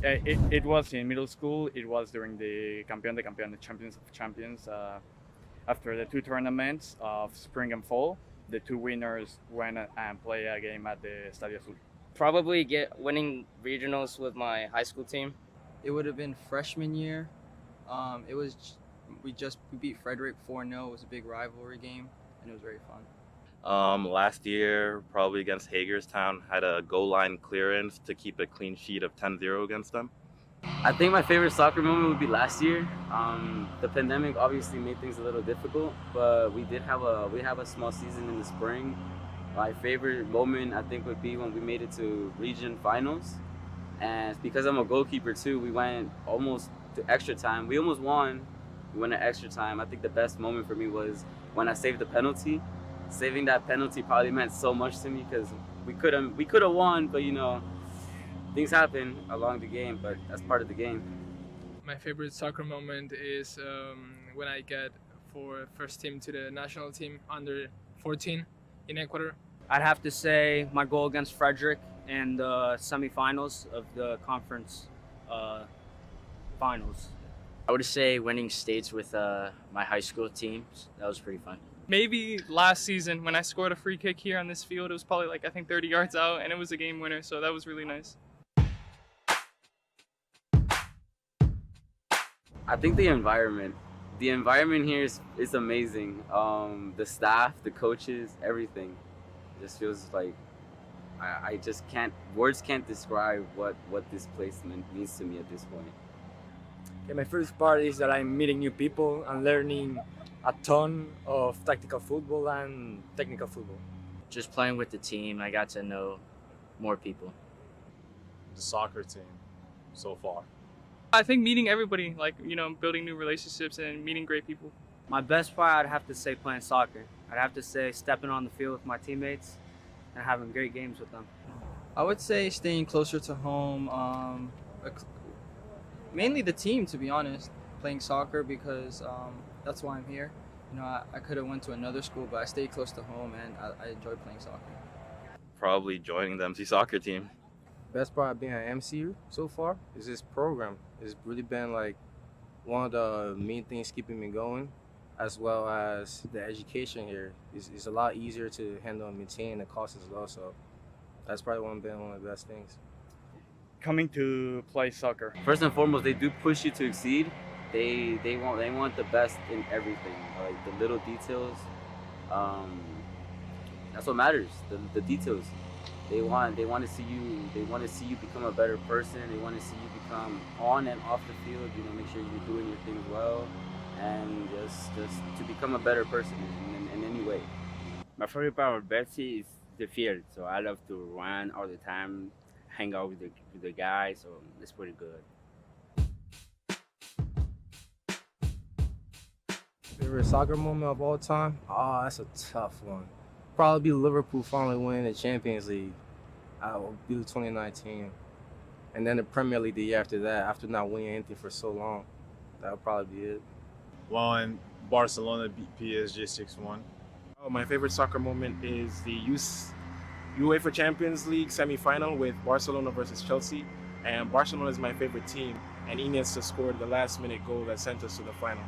K: It was in middle school. It was during the Campeón de Campeones, Champions of Champions. After the 2 tournaments of spring and fall, the 2 winners went and play a game at the Estadio Azul.
S: Probably winning regionals with my high school team.
L: It would have been freshman year. We beat Frederick 4-0. It was a big rivalry game, and it was very fun.
R: Last year, probably against Hagerstown, had a goal line clearance to keep a clean sheet of 10-0 against them.
E: I think my favorite soccer moment would be last year. The pandemic obviously made things a little difficult, but we have a small season in the spring. My favorite moment, I think, would be when we made it to region finals. And because I'm a goalkeeper too, we went almost to extra time. We almost won. We went to extra time. I think the best moment for me was when I saved the penalty. Saving that penalty probably meant so much to me because we could have won, but things happen along the game, but that's part of the game.
M: My favorite soccer moment is when I get for first team to the national team under 14 in Ecuador.
F: I'd have to say my goal against Frederick in the semifinals of the conference finals.
S: I would say winning states with my high school teams. That was pretty fun.
H: Maybe last season when I scored a free kick here on this field, it was probably like I think 30 yards out, and it was a game winner, so that was really nice.
E: I think the environment here is amazing. The staff, the coaches, everything. It just feels like I just words can't describe what this place means to me at this point.
G: Okay, my first part is that I'm meeting new people and learning a ton of tactical football and technical football.
S: Just playing with the team, I got to know more people.
O: The soccer team, so far.
H: I think meeting everybody, like, building new relationships and meeting great people.
F: My best part, I'd have to say playing soccer. I'd have to say stepping on the field with my teammates and having great games with them.
L: I would say staying closer to home, mainly the team, to be honest. Playing soccer because that's why I'm here. I could have went to another school, but I stayed close to home and I enjoy playing soccer.
R: Probably joining the MC soccer team.
I: Best part of being an MC so far is this program. It's really been like one of the main things keeping me going, as well as the education here. It's a lot easier to handle and maintain the cost as well. So that's probably been one of the best things.
K: Coming to play soccer.
E: First and foremost, they do push you to exceed. They want the best in everything, like the little details. That's what matters. The details. They want to see you become a better person. They want to see you become on and off the field. Make sure you're doing your things well, and just to become a better person in any way.
Q: My favorite part of Betsy is the field. So I love to run all the time, hang out with the guys. So it's pretty good.
I: Favorite soccer moment of all time? Oh, that's a tough one. Probably be Liverpool finally winning the Champions League. I will be 2019. And then the Premier League the year after that, after not winning anything for so long. That would probably be it.
O: When Barcelona beat PSG 6-1. Oh, my favorite soccer moment is the UEFA Champions League semi-final with Barcelona versus Chelsea. And Barcelona is my favorite team. And Iniesta scored the last-minute goal that sent us to the final.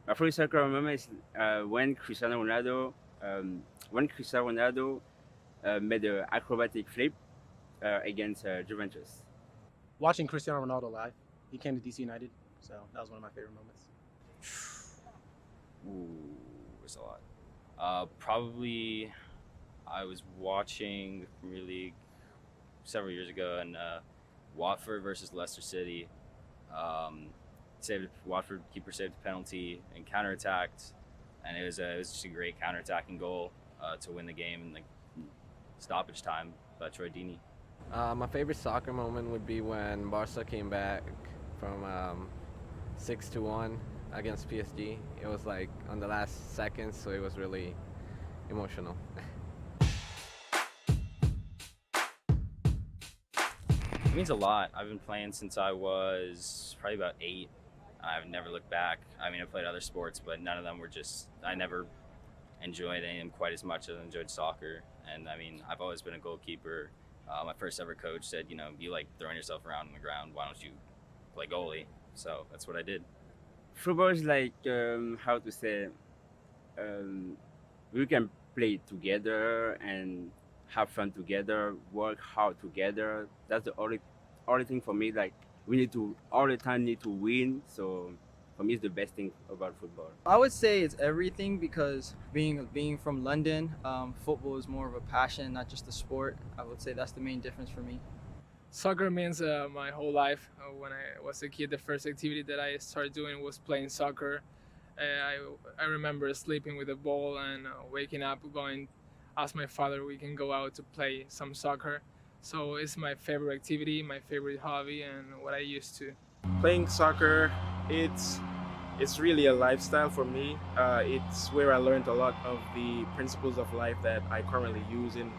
Q: My favorite soccer moment is when Cristiano Ronaldo made an acrobatic flip against Juventus.
T: Watching Cristiano Ronaldo live, he came to DC United, So that was one of my favorite moments.
C: Ooh, there's a lot. Probably I was watching the Premier League several years ago, and Watford versus Leicester City. Watford keeper saved a penalty and counterattacked, and it was just a great counterattacking goal to win the game in like stoppage time by Troy Deeney.
U: My favorite soccer moment would be when Barca came back from 6-1 against PSG. It was like on the last seconds, so it was really emotional.
C: It means a lot. I've been playing since I was probably about 8. I've never looked back. I mean, I played other sports, but none of them were I never enjoyed any of them quite as much as I enjoyed soccer. And I mean, I've always been a goalkeeper. My first ever coach said, you know, you like throwing yourself around on the ground, why don't you play goalie? So that's what I did.
Q: Football is like, how to say, we can play together and have fun together, work hard together. That's the only thing for me. Like, we need to all the time need to win. So for me, it's the best thing about football.
L: I would say it's everything because being from London, football is more of a passion, not just a sport. I would say that's the main difference for me.
M: Soccer means my whole life. When I was a kid, the first activity that I started doing was playing soccer. I remember sleeping with a ball and waking up, ask my father we can go out to play some soccer. So it's my favorite activity, my favorite hobby, and what I used to.
O: Playing soccer, it's really a lifestyle for me. It's where I learned a lot of the principles of life that I currently use in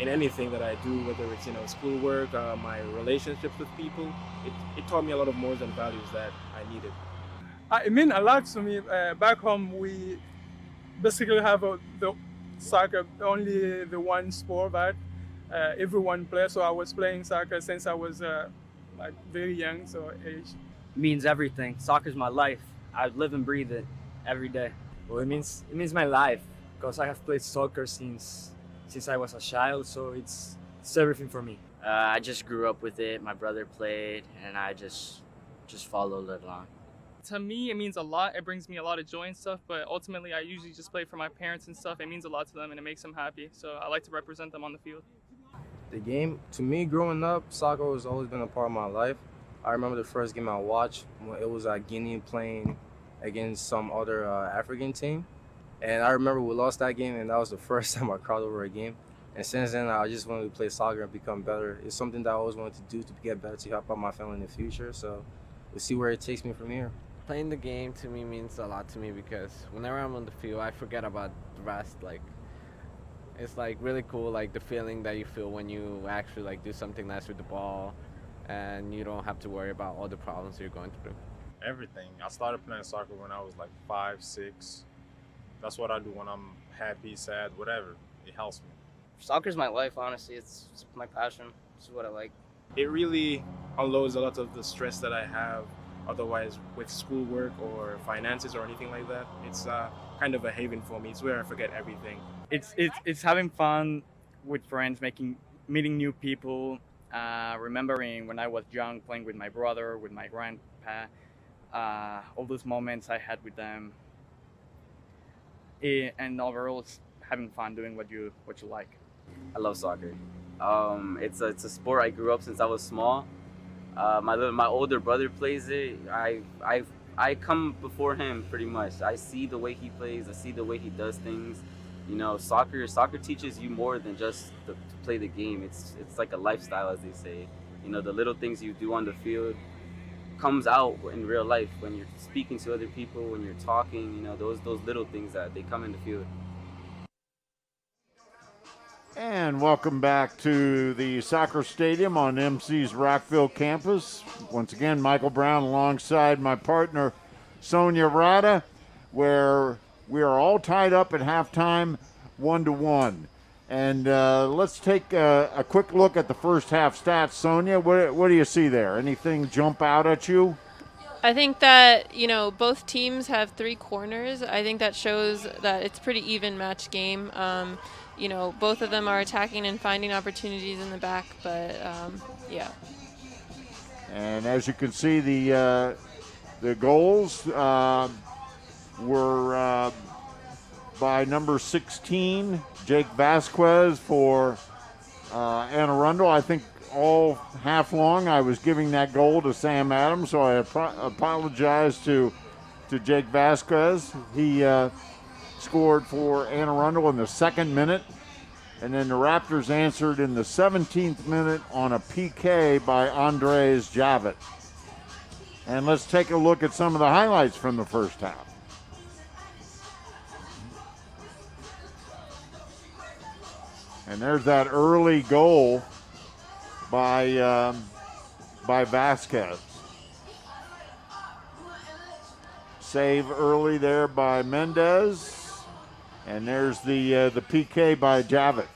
O: anything that I do, whether it's schoolwork, my relationships with people. It taught me a lot of morals and values that I needed.
J: It meant a lot to me. Back home, we basically have the soccer, only the one sport that everyone plays. So I was playing soccer since I was like very young, so age.
F: Means everything. Soccer's my life. I live and breathe it every day.
G: Well, it means my life because I have played soccer since I was a child, so it's everything for me.
S: I just grew up with it. My brother played, and I just followed it along.
H: To me, it means a lot. It brings me a lot of joy and stuff, but ultimately, I usually just play for my parents and stuff. It means a lot to them, and it makes them happy, so I like to represent them on the field.
I: The game, to me, growing up, soccer has always been a part of my life. I remember the first game I watched when it was Guinea playing against some other African team. And I remember we lost that game, and that was the first time I cried over a game. And since then, I just wanted to play soccer and become better. It's something that I always wanted to do to get better, to help out my family in the future. So we'll see where it takes me from here.
U: Playing the game to me means a lot to me because whenever I'm on the field, I forget about the rest. Like, it's like really cool, like the feeling that you feel when you actually like do something nice with the ball, and you don't have to worry about all the problems you're going through.
V: Everything. I started playing soccer when I was like 5, 6. That's what I do when I'm happy, sad, whatever. It helps me.
F: Soccer's my life, honestly. It's my passion. It's what I like.
O: It really unloads a lot of the stress that I have otherwise with schoolwork or finances or anything like that. It's kind of a haven for me. It's where I forget everything.
K: It's having fun with friends, meeting new people, remembering when I was young, playing with my brother, with my grandpa, all those moments I had with them. And overall, it's having fun doing what you like.
E: I love soccer. It's a sport I grew up since I was small. My older brother plays it. I come before him pretty much. I see the way he plays. I see the way he does things. You know, soccer teaches you more than just to play the game. It's like a lifestyle, as they say. You know, the little things you do on the field comes out in real life when you're speaking to other people, when you're talking. You know, those little things that they come in the field.
A: And welcome back to the soccer stadium on MC's Rockville campus. Once again, Michael Brown alongside my partner, Sonia Rada, where we are all tied up at halftime 1-1. And let's take a quick look at the first half stats. Sonia, what do you see there? Anything jump out at you?
B: I think that, both teams have 3 corners. I think that shows that it's pretty even match game. Both of them are attacking and finding opportunities in the back, but yeah.
A: And as you can see, the The goals were by number 16, Jake Vasquez for Anne Arundel. I think all half long I was giving that goal to Sam Adams, so I apologize to Jake Vasquez. He scored for Anne Arundel in the 2nd minute, and then the Raptors answered in the 17th minute on a PK by Andres Javit. And let's take a look at some of the highlights from the first half. And there's that early goal by Vasquez. Save early there by Mendez. And there's the PK by Javit,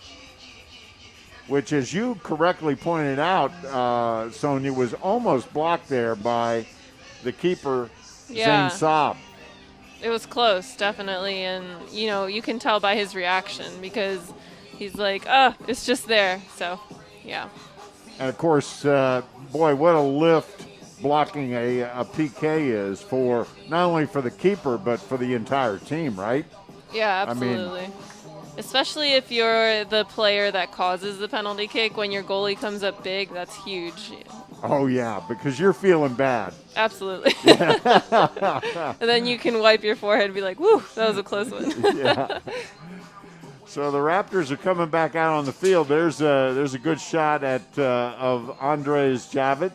A: which, as you correctly pointed out, Sonia, was almost blocked there by the keeper,
B: Yeah.
A: Zane Saab.
B: It was close, definitely, and you can tell by his reaction because he's like, "Oh, it's just there." So, yeah.
A: And of course, boy, what a lift blocking a PK is for not only for the keeper but for the entire team, right?
B: Yeah,
A: I mean,
B: absolutely. Especially if you're the player that causes the penalty kick, when your goalie comes up big, that's huge.
A: oh yeah, because you're feeling bad.
B: Absolutely. And then you can wipe your forehead and be like, "Woo, that was a close one."
A: Yeah. So the Raptors are coming back out on the field. There's a good shot of Andres Javit.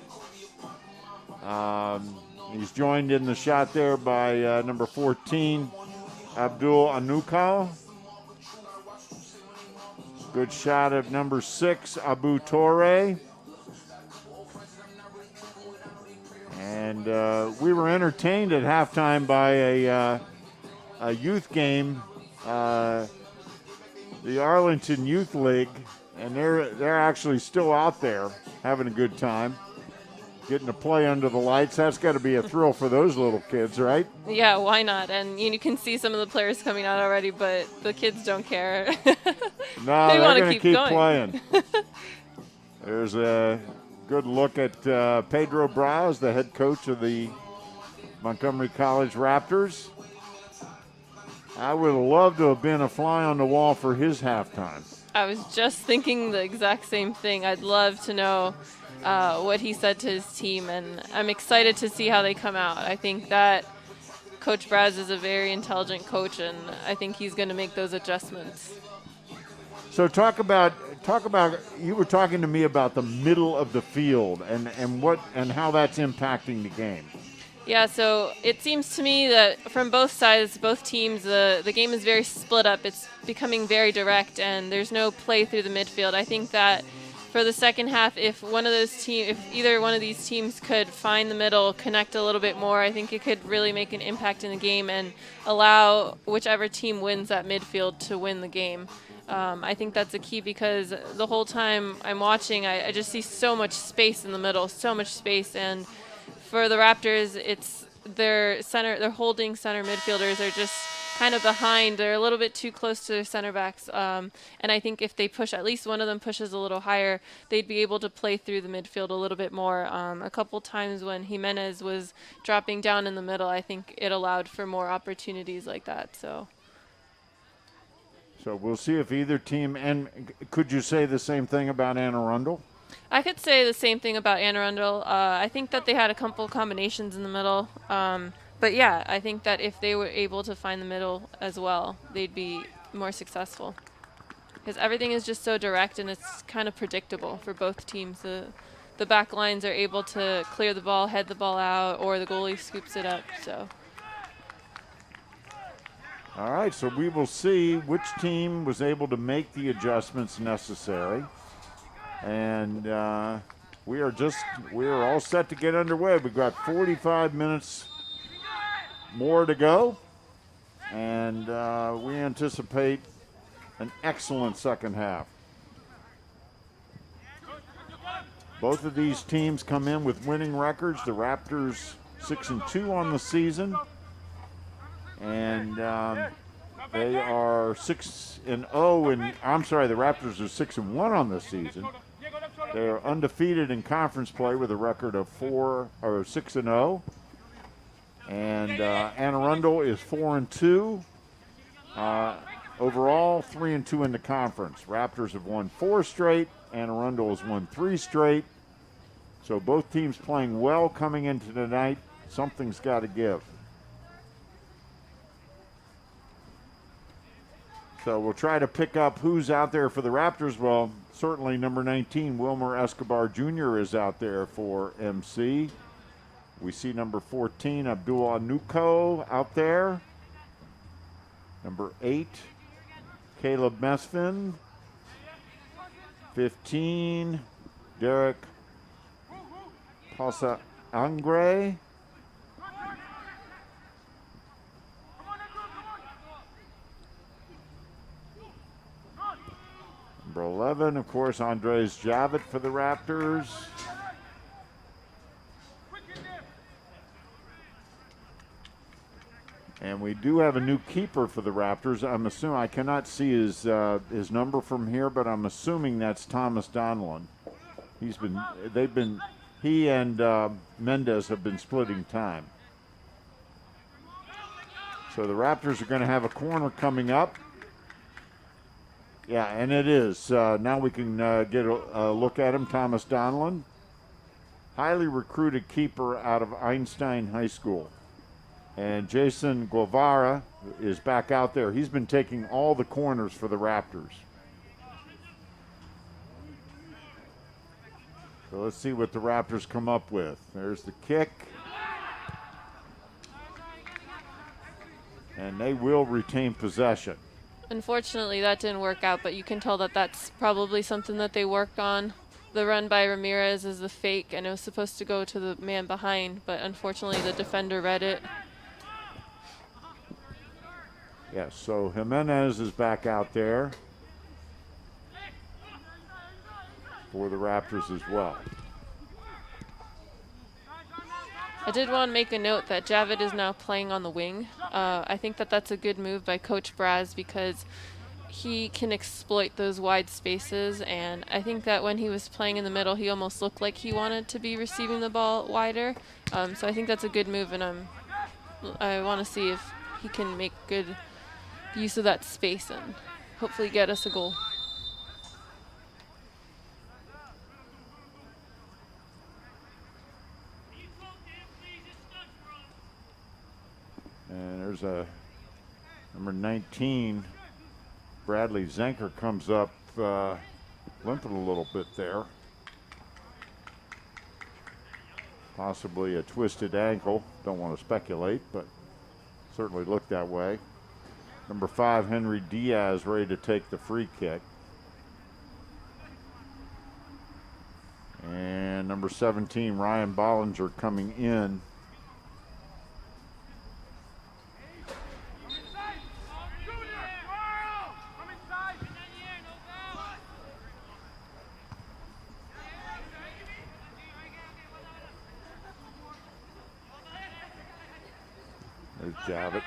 A: He's joined in the shot there by number 14, Abdul Anukal. Good shot of number 6, Abu Torre. And we were entertained at halftime by a youth game, the Arlington Youth League, and they're actually still out there having a good time, getting to play under the lights. That's got to be a thrill for those little kids, right?
B: Yeah, why not? And you can see some of the players coming out already, but the kids don't care.
A: No,
B: they
A: they're
B: want to
A: going to keep
B: going.
A: playing. There's a good look at Pedro Braz, the head coach of the Montgomery College Raptors. I would have loved to have been a fly on the wall for his halftime.
B: I was just thinking the exact same thing. I'd love to know what he said to his team, and I'm excited to see how they come out. I think that Coach Braz is a very intelligent coach, and I think he's going to make those adjustments.
A: So talk about you were talking to me about the middle of the field and how that's impacting the game.
B: Yeah, so it seems to me that from both sides, both teams, the game is very split up. It's becoming very direct, and there's no play through the midfield. I think that for the second half, if either one of these teams could find the middle, connect a little bit more, I think it could really make an impact in the game and allow whichever team wins that midfield to win the game. I think that's a key because the whole time I'm watching, I just see so much space in the middle, so much space, and for the Raptors, it's their holding center midfielders are just kind of behind. They're a little bit too close to their center backs. And I think if they push, at least one of them pushes a little higher, they'd be able to play through the midfield a little bit more. A couple times when Jimenez was dropping down in the middle, I think it allowed for more opportunities like that. So
A: we'll see if either team, and could you say the same thing about Anne Arundel?
B: I could say the same thing about Anne Arundel. I think that they had a couple combinations in the middle. But yeah, I think that if they were able to find the middle as well, they'd be more successful. Because everything is just so direct and it's kind of predictable for both teams. The back lines are able to clear the ball, head the ball out, or the goalie scoops it up. So.
A: All right, so we will see which team was able to make the adjustments necessary. And we are all set to get underway. We've got 45 minutes more to go, and we anticipate an excellent second half. Both of these teams come in with winning records. The Raptors 6-2 on the season, and they are 6-0. And I'm sorry, the Raptors are 6-1 on the season. They are undefeated in conference play with a record of 6-0. And Anne Arundel is 4-2. Overall, 3-2 in the conference. Raptors have won 4 straight. Anne Arundel has won 3 straight. So both teams playing well coming into tonight. Something's got to give. So we'll try to pick up who's out there for the Raptors. Well, certainly number 19, Wilmer Escobar Jr. is out there for MC. We see number 14, Abdul Anuko out there. Number 8, Caleb Mesfin. 15, Derek Pasa Angre. Number 11, of course, Andres Javit for the Raptors. And we do have a new keeper for the Raptors. I'm assuming, I cannot see his number from here, but I'm assuming that's Thomas Donlin. He and Mendez have been splitting time. So the Raptors are going to have a corner coming up. Yeah, and it is. Now we can get a look at him, Thomas Donlin. Highly recruited keeper out of Einstein High School. And Jason Guevara is back out there. He's been taking all the corners for the Raptors. So let's see what the Raptors come up with. There's the kick. And they will retain possession.
B: Unfortunately, that didn't work out, but you can tell that that's probably something that they worked on. The run by Ramirez is the fake, and it was supposed to go to the man behind, but unfortunately the defender read it.
A: Yes, so Jimenez is back out there for the Raptors as well.
B: I did want to make a note that Javid is now playing on the wing. I think that that's a good move by Coach Braz because he can exploit those wide spaces, and I think that when he was playing in the middle, he almost looked like he wanted to be receiving the ball wider. So I think that's a good move, and I want to see if he can make good use of that space and hopefully get us a goal.
A: And there's a number 19, Bradley Zenker comes up limping a little bit there. Possibly a twisted ankle. Don't want to speculate, but certainly looked that way. Number 5, Henry Diaz, ready to take the free kick. And number 17, Ryan Bollinger coming in. There's Javit.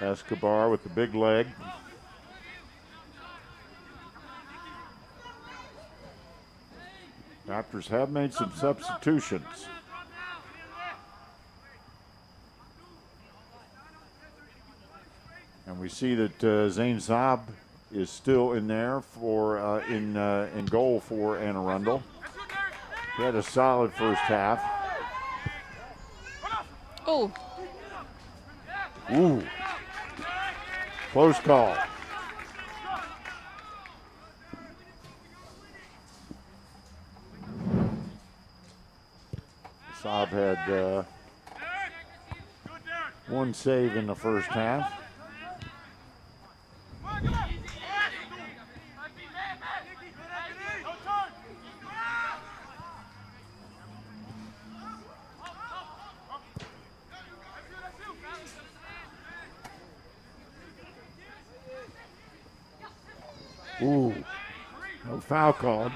A: Escobar with the big leg. Raptors have made some substitutions. And we see that Zane Zab is still in there for in goal for Anne Arundel. He had a solid first half.
B: Oh.
A: Ooh. Close call. Saab had one save in the first half. Ooh, no foul called.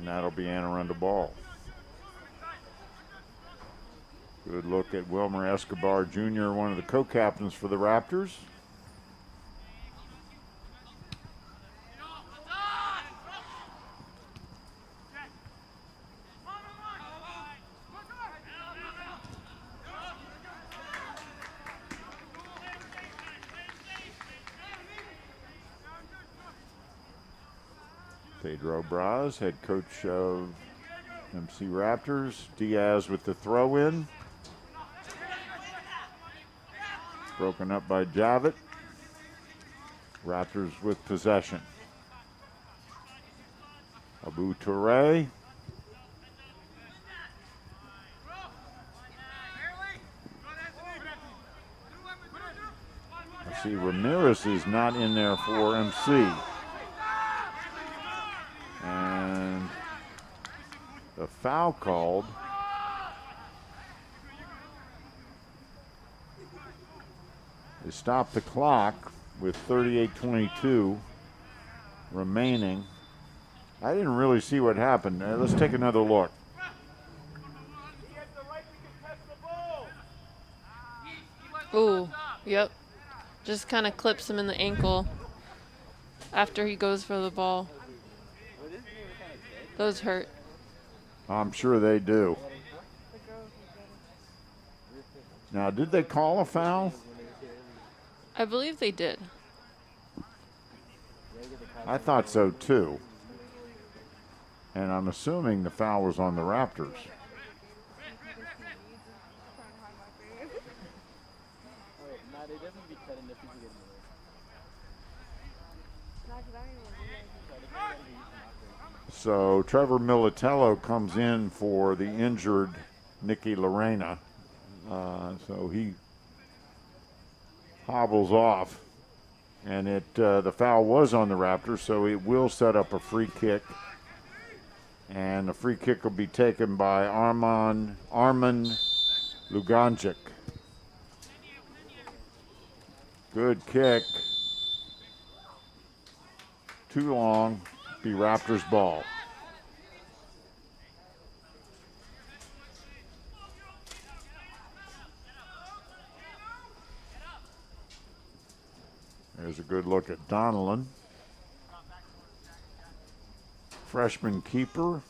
A: And that'll be Anne Arundel ball. Good look at Wilmer Escobar Jr., one of the co-captains for the Raptors. Pedro Braz, head coach of MC Raptors. Diaz with the throw-in. Broken up by Javit. Raptors with possession. Abu Toure. I see Ramirez is not in there for MC. And the foul called. They stopped the clock with 38:22 remaining. I didn't really see what happened. Let's take another look.
B: Ooh, yep. Just kind of clips him in the ankle after he goes for the ball. Those hurt.
A: I'm sure they do. Now, did they call a foul?
B: I believe they did.
A: I thought so too. And I'm assuming the foul was on the Raptors. So Trevor Militello comes in for the injured Nicky Lorena. So he hobbles off. And the foul was on the Raptors, so it will set up a free kick. And the free kick will be taken by Arman Luganjic. Good kick. Too long. Be Raptors ball. There's a good look at Donnellan. Freshman keeper.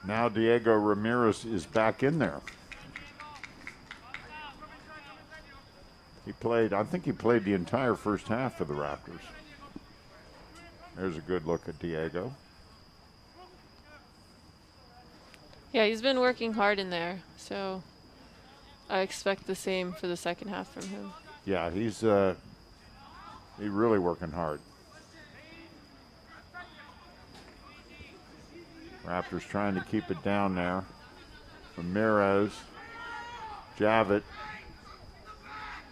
A: Now Diego Ramirez is back in there. I think he played the entire first half for the Raptors. There's a good look at Diego.
B: Yeah, he's been working hard in there, so I expect the same for the second half from him.
A: Yeah, he's really working hard. Raptors trying to keep it down there. Ramirez, Javit.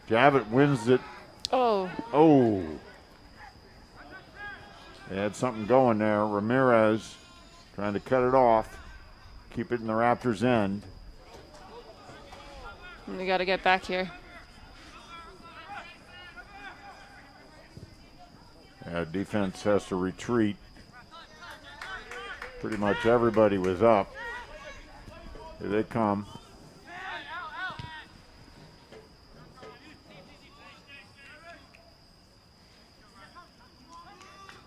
A: Javit wins it.
B: Oh.
A: Oh. They had something going there. Ramirez trying to cut it off. Keep it in the Raptors' end.
B: We got to get back here.
A: Defense has to retreat. Pretty much everybody was up. Here they come.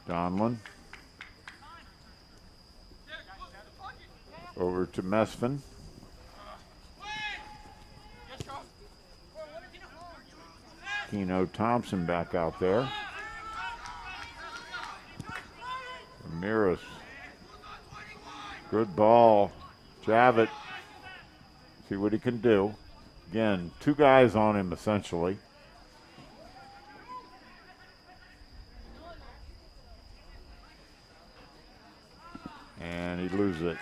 A: Donlin. Over to Mesfin. Keno Thompson back out there. Ramirez. Good ball. Javit. See what he can do. Again, two guys on him essentially. And he loses it.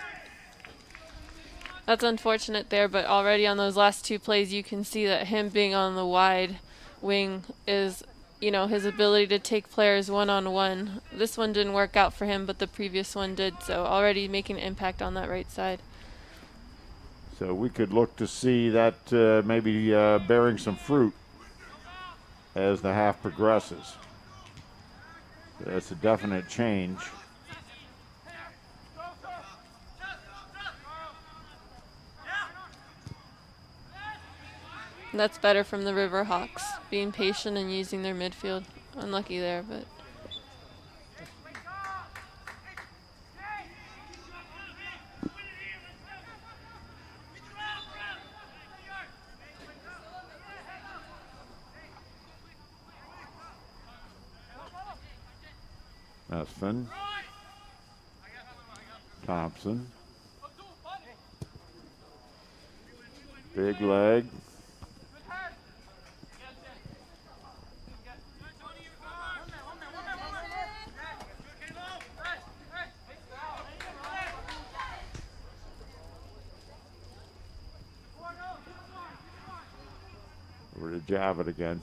B: That's unfortunate there, but already on those last two plays, you can see that him being on the wide wing is, his ability to take players one-on-one. This one didn't work out for him, but the previous one did, so already making an impact on that right side.
A: So we could look to see that maybe bearing some fruit as the half progresses. That's a definite change.
B: That's better from the Riverhawks, being patient and using their midfield. Unlucky there, but...
A: Esfin. Thompson. Big leg. Over to Javit again.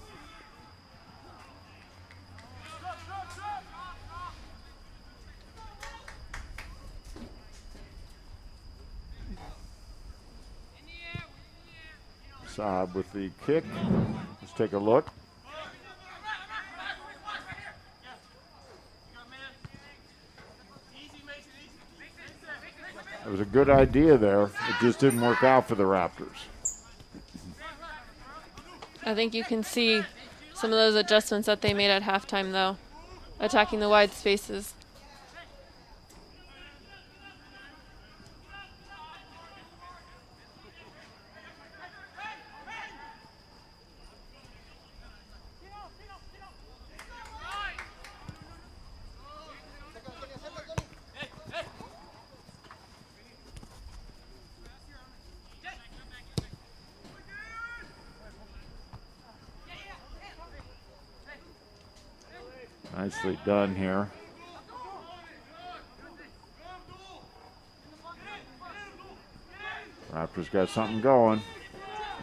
A: Saab with the kick. Let's take a look. It was a good idea there. It just didn't work out for the Raptors.
B: I think you can see some of those adjustments that they made at halftime, though, attacking the wide spaces.
A: Nicely done here. Raptors got something going.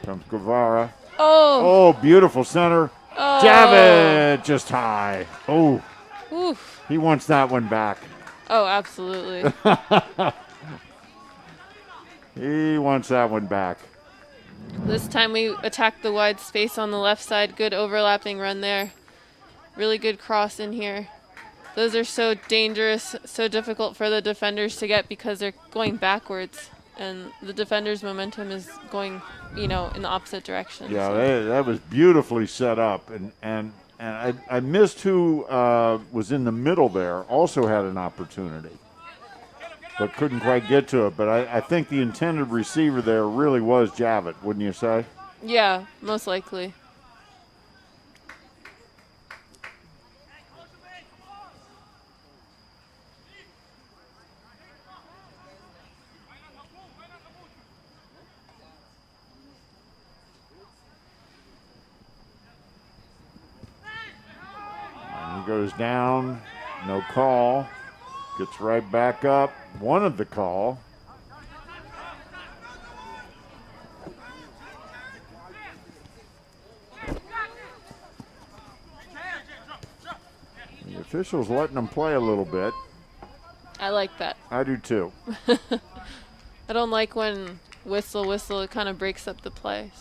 A: Comes Guevara.
B: Oh!
A: Oh, beautiful center.
B: Oh.
A: Javit just high. Oh.
B: Oof.
A: He wants that one back.
B: Oh, absolutely.
A: He wants that one back.
B: This time we attacked the wide space on the left side. Good overlapping run there. Really good cross in here. Those are so dangerous, so difficult for the defenders to get because they're going backwards. And the defender's momentum is going, in the opposite direction.
A: Yeah,
B: so.
A: that was beautifully set up. And I missed who was in the middle there, also had an opportunity, but couldn't quite get to it. But I think the intended receiver there really was Javit, wouldn't you say?
B: Yeah, most likely.
A: He goes down, no call, gets right back up, wanted the call. The official's letting them play a little bit.
B: I like that.
A: I do too.
B: I don't like when whistle, it kind of breaks up the play,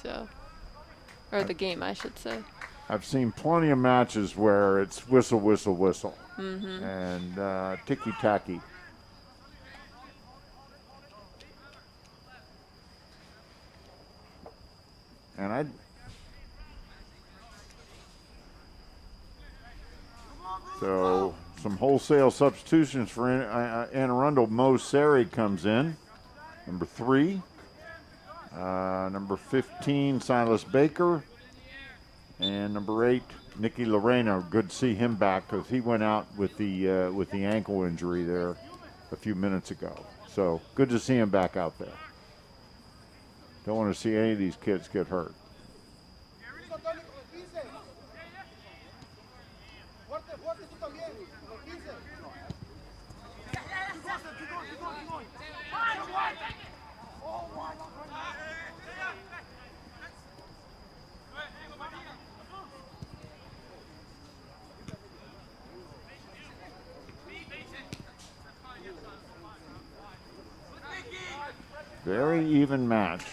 B: or the game, I should say.
A: I've seen plenty of matches where it's whistle, whistle, whistle,
B: Mm-hmm.
A: and ticky-tacky. And so some wholesale substitutions for Anne Arundel. Mo Seri comes in, number 3. Number 15, Silas Baker. And number 8, Nicky Lorena. Good to see him back because he went out with the ankle injury there a few minutes ago. So good to see him back out there. Don't want to see any of these kids get hurt. Very even match.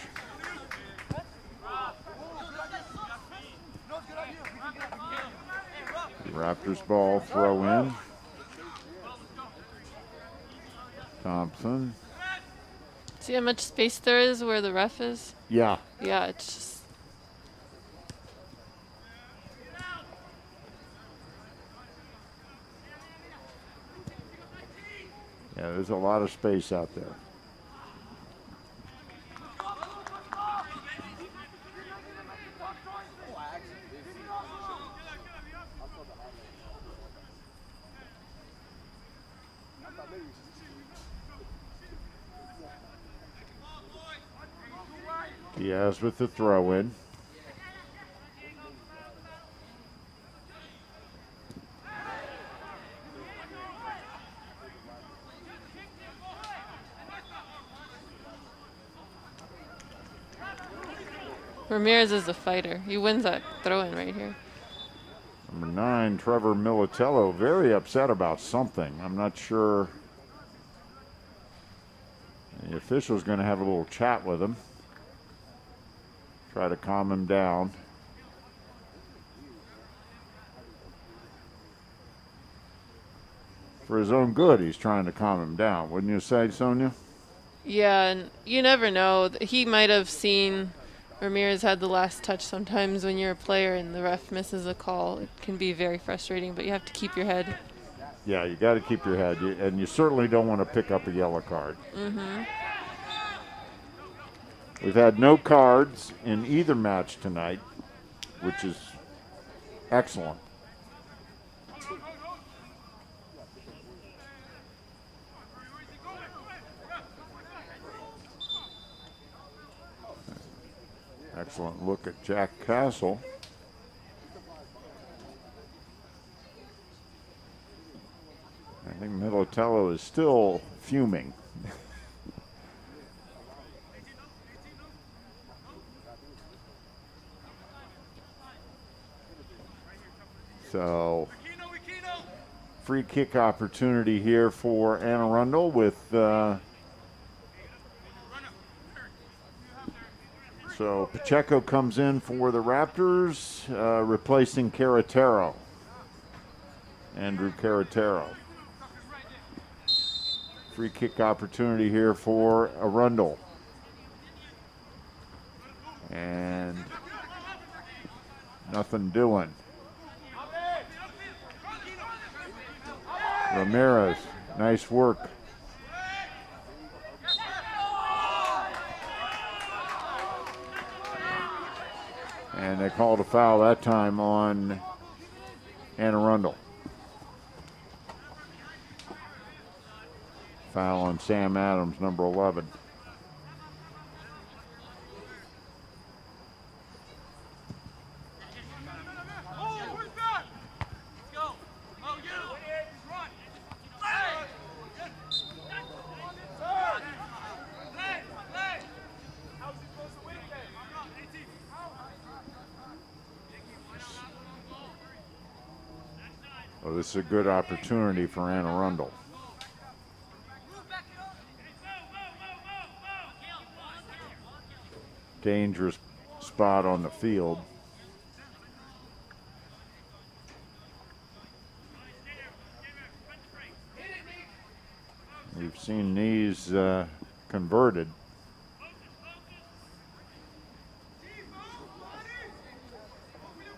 A: Raptors ball throw in. Thompson.
B: See how much space there is where the ref is?
A: Yeah.
B: Yeah, it's just.
A: Yeah, there's a lot of space out there. Diaz with the throw in.
B: Ramirez is a fighter. He wins that throw-in right here.
A: Number 9, Trevor Militello, very upset about something. I'm not sure. The official's going to have a little chat with him. Try to calm him down. For his own good, he's trying to calm him down. Wouldn't you say, Sonia?
B: Yeah, and you never know. He might have seen Ramirez had the last touch. Sometimes when you're a player and the ref misses a call, it can be very frustrating, but you have to keep your head.
A: Yeah, you got to keep your head, and you certainly don't want to pick up a yellow card.
B: Mm-hmm.
A: We've had no cards in either match tonight, which is excellent. Excellent look at Jack Castle. I think Militello is still fuming. So, free kick opportunity here for Anne Arundel with so Pacheco comes in for the Raptors, replacing Carretero. Andrew Carretero. Free kick opportunity here for Arundel. And nothing doing. Ramirez, nice work. And they called a foul that time on Anne Arundel. Foul on Sam Adams, number 11. Well, this is a good opportunity for Anne Arundel. Dangerous spot on the field. We've seen these converted.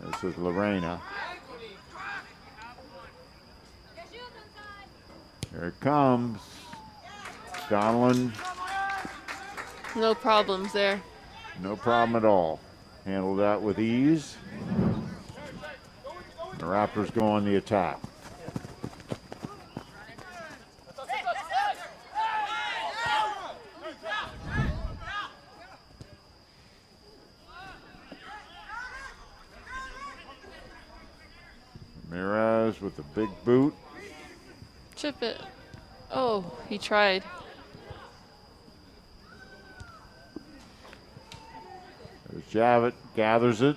A: This is Lorena. Here it comes. Donlin.
B: No problems there.
A: No problem at all. Handle that with ease. The Raptors go on the attack. Ramirez with the big boot.
B: Chip it. Oh, he tried.
A: There's Javit, gathers it.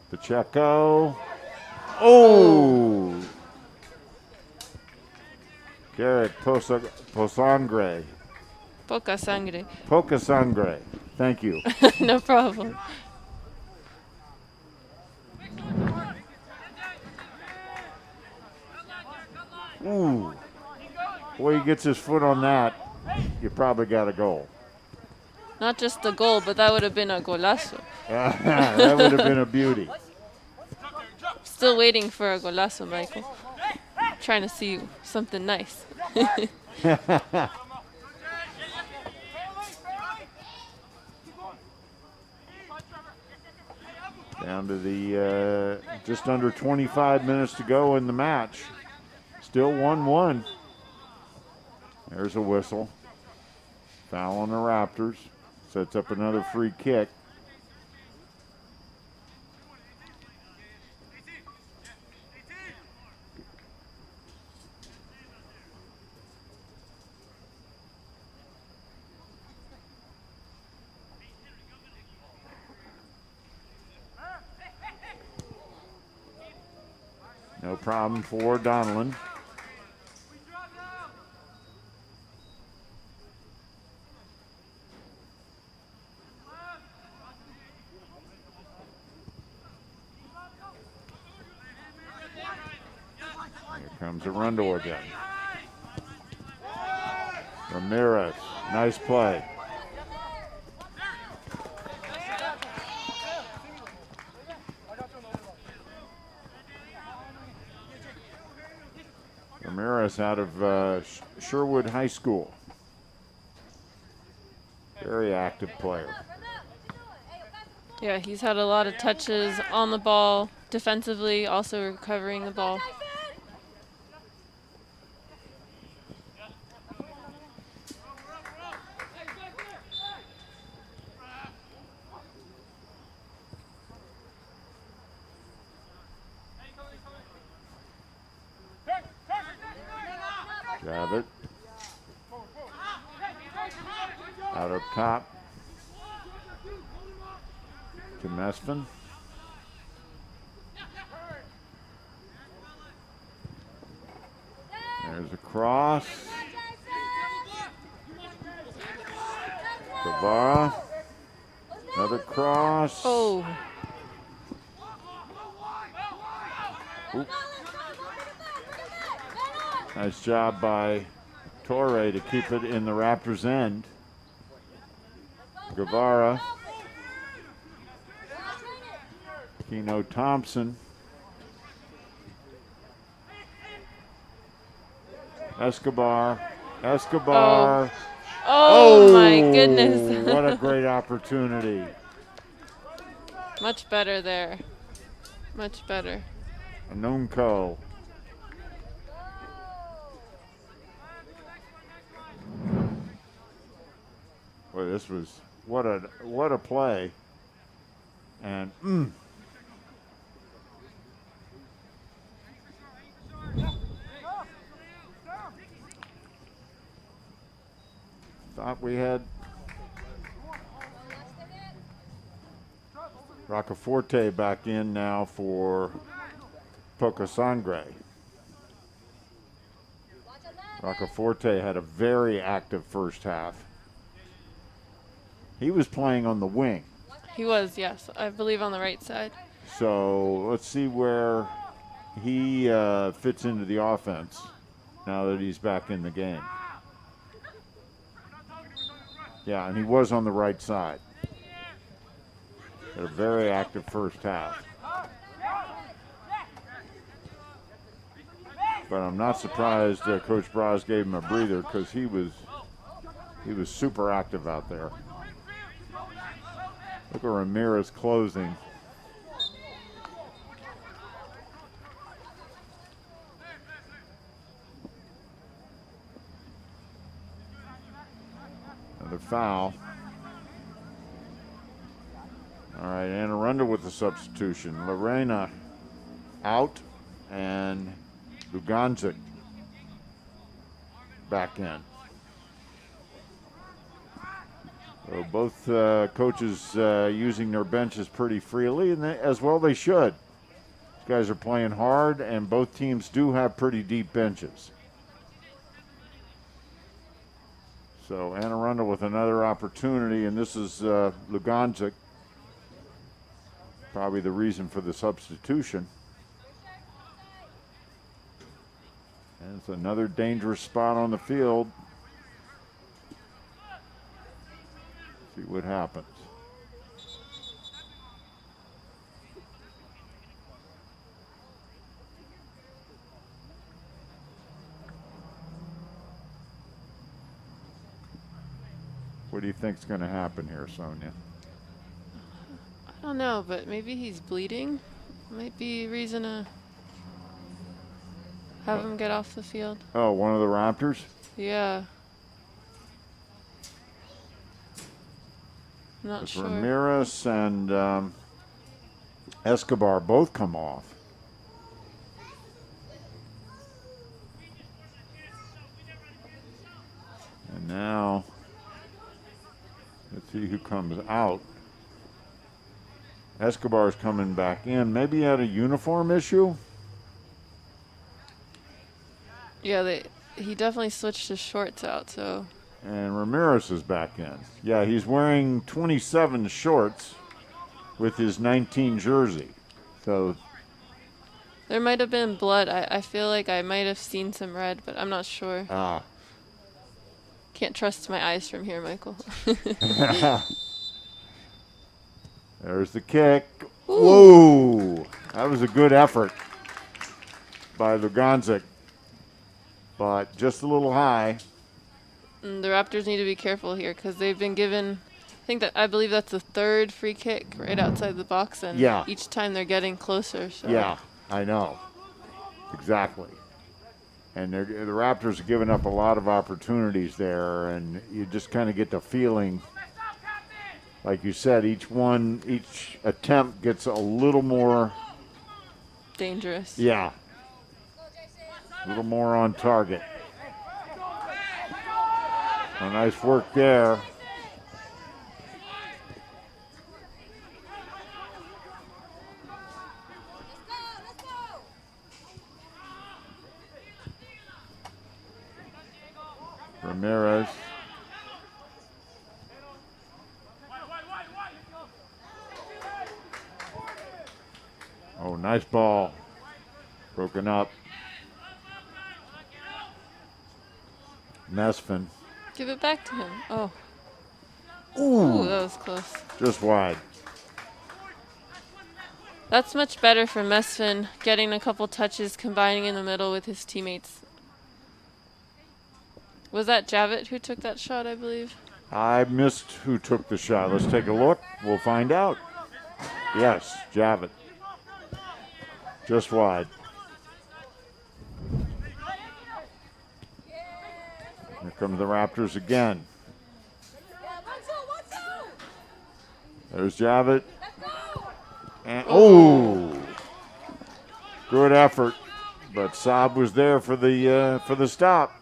A: Pacheco. Oh! Garrett Posangre.
B: Poca sangre.
A: Poca Sangre. Thank you.
B: No problem.
A: Ooh. Boy, he gets his foot on that, you probably got a goal.
B: Not just the goal, but that would have been a golazo.
A: That would have been a beauty.
B: Still waiting for a golazo, Michael. Trying to see something nice.
A: Down to the just under 25 minutes to go in the match. Still 1-1. There's a whistle. Foul on the Raptors. Sets up another free kick. No problem for Donlin. Here comes Arundel again. Ramirez, nice play. Ramirez out of Sherwood High School. Very active player.
B: Yeah, he's had a lot of touches on the ball, defensively, also recovering the ball.
A: Grab it. Out up top. To Mesfin. There's a cross. Guevara. Another cross.
B: Oh.
A: Oop. Nice job by Torre to keep it in the Raptors' end. Guevara. Keno Thompson. Escobar.
B: Oh, my goodness.
A: What a great opportunity.
B: Much better there. Much better.
A: Anunco. Boy, this was what a play. And thought we had Roccaforte back in now for Poca Sangre. Roccaforte had a very active first half. He was playing on the wing.
B: He was, yes. I believe on the right side.
A: So let's see where he fits into the offense now that he's back in the game. Yeah, and he was on the right side. Had a very active first half. But I'm not surprised Coach Braz gave him a breather because he was super active out there. Look at Ramirez closing. Another foul. All right, and Arundel with the substitution. Lorena out and Luganzik back in. So both coaches using their benches pretty freely, and as well they should. These guys are playing hard, and both teams do have pretty deep benches. So Anne Arundel with another opportunity, and this is Luganczyk. Probably the reason for the substitution. And it's another dangerous spot on the field. See what happens. What do you think's going to happen here, Sonia?
B: I don't know, but maybe he's bleeding. Might be a reason to have him get off the field.
A: Oh, one of the Raptors?
B: Yeah. Not
A: With
B: sure.
A: Ramirez and Escobar both come off. And now, let's see who comes out. Escobar's coming back in. Maybe he had a uniform issue?
B: Yeah, he definitely switched his shorts out, so.
A: And Ramirez is back in. Yeah, he's wearing 27 shorts with his 19 jersey. So
B: There might have been blood. I feel like I might have seen some red, but I'm not sure. Can't trust my eyes from here, Michael.
A: There's the kick. Whoa! That was a good effort by Luganczyk, but just a little high.
B: And the Raptors need to be careful here because they've been given, I believe that's the third free kick right outside the box, and
A: Yeah.
B: each time they're getting closer. So.
A: Yeah, I know. Exactly. And the Raptors have given up a lot of opportunities there, and you just kind of get the feeling, like you said, each attempt gets a little more
B: dangerous.
A: Yeah. A little more on target. A nice work there. Ramirez. Oh, nice ball. Broken up. Mesfin.
B: Give it back to him. Oh.
A: Ooh.
B: That was close.
A: Just wide.
B: That's much better for Mesfin, getting a couple touches, combining in the middle with his teammates. Was that Javit who took that shot, I believe?
A: I missed who took the shot. Let's take a look. We'll find out. Yes, Javit. Just wide. Here come the Raptors again. There's Javit. And good effort, but Saab was there for the stop.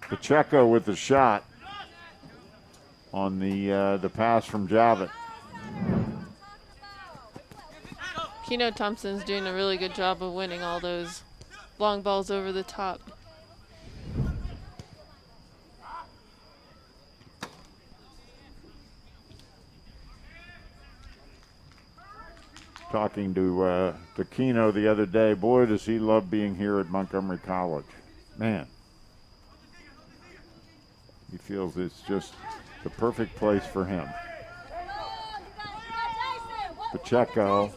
A: Pacheco with the shot on the pass from Javit.
B: Keno Thompson's doing a really good job of winning all those long balls over the top.
A: Talking to Keno the other day, boy, does he love being here at Montgomery College. Man. He feels it's just the perfect place for him. Pacheco.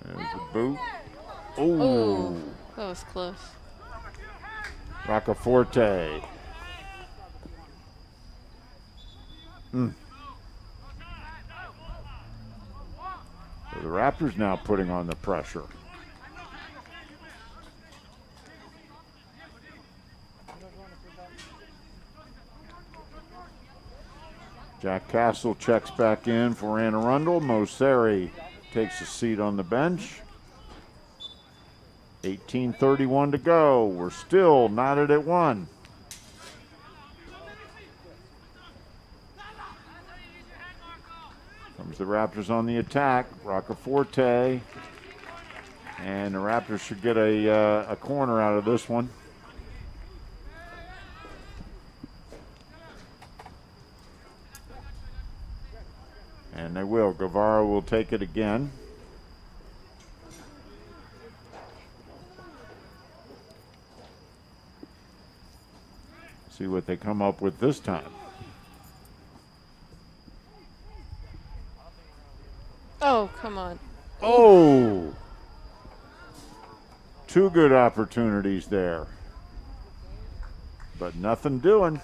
A: There's the boot.
B: Oh, that was close.
A: Roccaforte. So the Raptors now putting on the pressure. Jack Castle checks back in for Anne Arundel. Moseri takes a seat on the bench. 18:31 to go. We're still knotted at 1. Comes the Raptors on the attack. Roccaforte And the Raptors should get a corner out of this one. And they will. Guevara will take it again. See what they come up with this time.
B: Oh, come on.
A: Oh! Two good opportunities there. But nothing doing.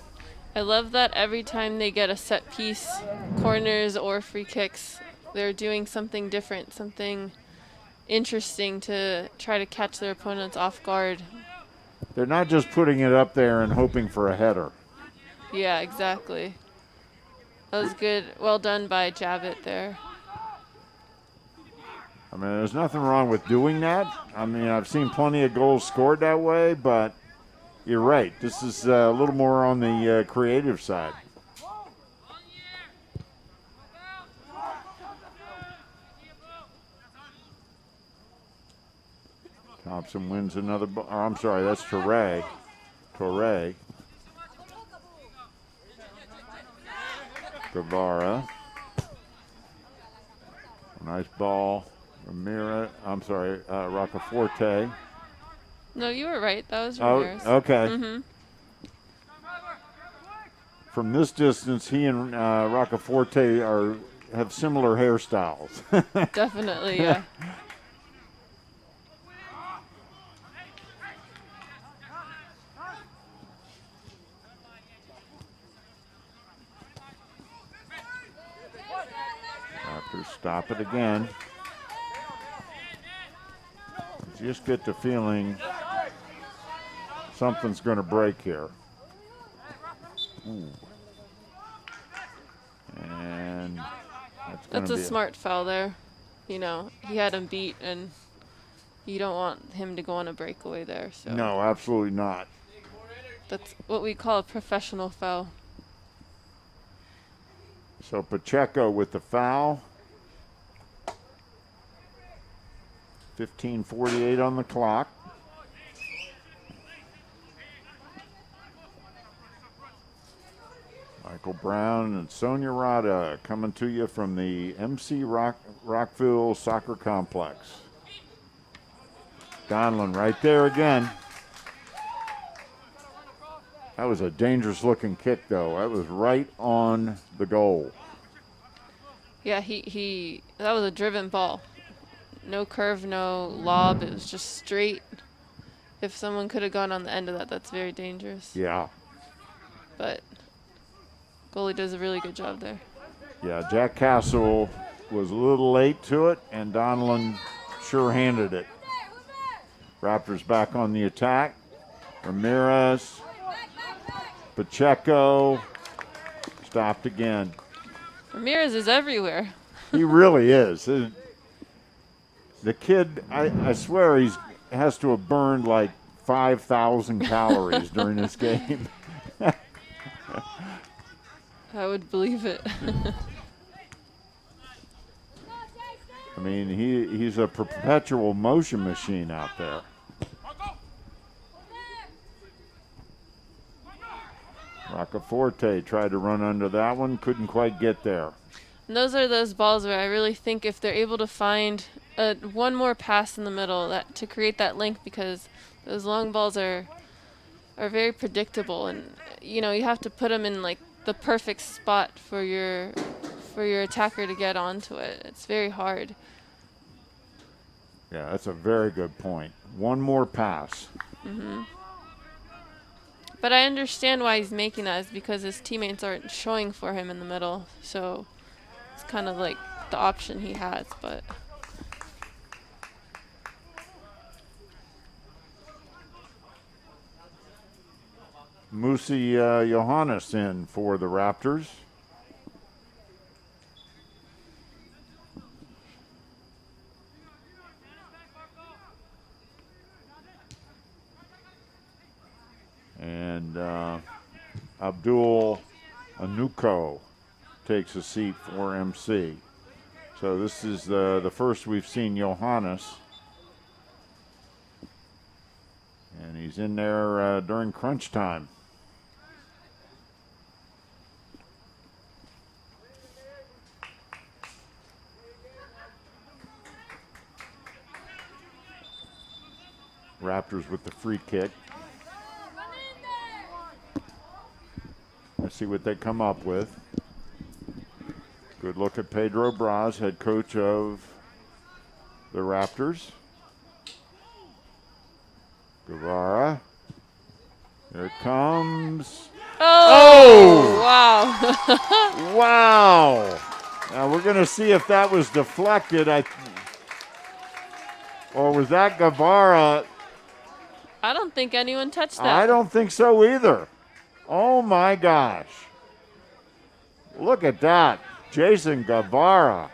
B: I love that every time they get a set piece, corners or free kicks, they're doing something different, something interesting to try to catch their opponents off guard.
A: They're not just putting it up there and hoping for a header.
B: Yeah, exactly. That was good. Well done by Javit there.
A: I mean, there's nothing wrong with doing that. I mean, I've seen plenty of goals scored that way, but you're right. This is a little more on the creative side. Thompson wins another ball. Oh, I'm sorry, that's Torre. Guevara. Nice ball. Ramirez. I'm sorry, Roccaforte.
B: No, you were right. That was Ramirez.
A: Oh, okay.
B: Mm-hmm.
A: From this distance, he and Roccaforte have similar hairstyles.
B: Definitely, yeah.
A: Raptors stop it again. You just get the feeling something's going to break here. Ooh. And
B: that's a smart foul there. You know, he had him beat, and you don't want him to go on a breakaway there. So
A: no, absolutely not.
B: That's what we call a professional foul.
A: So Pacheco with the foul. 15:48 on the clock. Michael Brown and Sonia Rada coming to you from the MC Rockville Soccer Complex. Donlin right there again. That was a dangerous looking kick though. That was right on the goal.
B: Yeah, that was a driven ball. No curve, no lob. It was just straight. If someone could have gone on the end of that, that's very dangerous.
A: Yeah.
B: But goalie does a really good job there.
A: Yeah, Jack Castle was a little late to it, and Donlin sure handed it. Raptors back on the attack. Ramirez. Pacheco. Stopped again.
B: Ramirez is everywhere.
A: He really is. The kid, I swear he has to have burned like 5,000 calories during this game.
B: I would believe it.
A: I mean, he's a perpetual motion machine out there. Roccaforte tried to run under that one, couldn't quite get there.
B: And those are those balls where I really think if they're able to find one more pass in the middle to create that link, because those long balls are very predictable, and you know you have to put them in like the perfect spot for your attacker to get onto it. It's very hard.
A: Yeah, that's a very good point. One more pass.
B: Mm-hmm. But I understand why he's making that, is because his teammates aren't showing for him in the middle, so it's kind of like the option he has. But
A: Musi Johannes in for the Raptors. And Abdul Anuko takes a seat for MC. So this is the first we've seen Johannes. He's in there during crunch time. Raptors with the free kick. Let's see what they come up with. Good look at Pedro Braz, head coach of the Raptors. Guevara. Here it comes.
B: Oh! Wow.
A: Wow. Now we're going to see if that was deflected. Or was that Guevara?
B: I don't think anyone touched that.
A: I don't think so either. Oh my gosh. Look at that. Jason Guevara.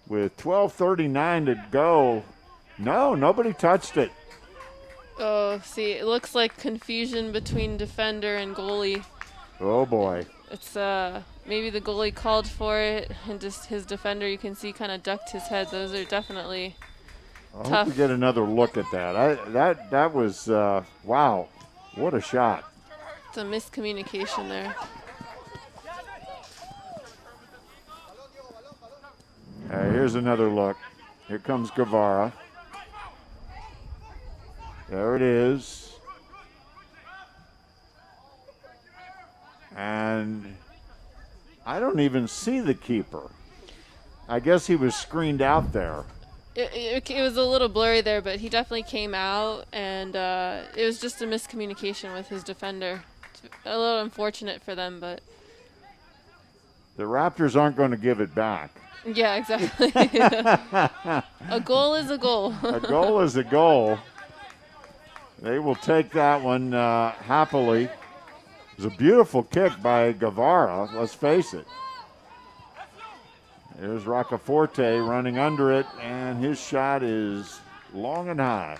A: With 12:39 to go. No, nobody touched it.
B: Oh, see, it looks like confusion between defender and goalie.
A: Oh boy.
B: It's maybe the goalie called for it, and just his defender, you can see, kind of ducked his head. Those are definitely
A: I
B: tough.
A: hope we get another look at that. That was wow. What a shot.
B: It's a miscommunication there.
A: Here's another look. Here comes Guevara. There it is. And I don't even see the keeper. I guess he was screened out there.
B: It was a little blurry there, but he definitely came out, and it was just a miscommunication with his defender. It's a little unfortunate for them, but
A: The Raptors aren't going to give it back.
B: yeah, exactly. A goal is a goal.
A: A goal is a goal. They will take that one happily. It was a beautiful kick by Guevara, let's face it. There's Roccaforte running under it, and his shot is long and high.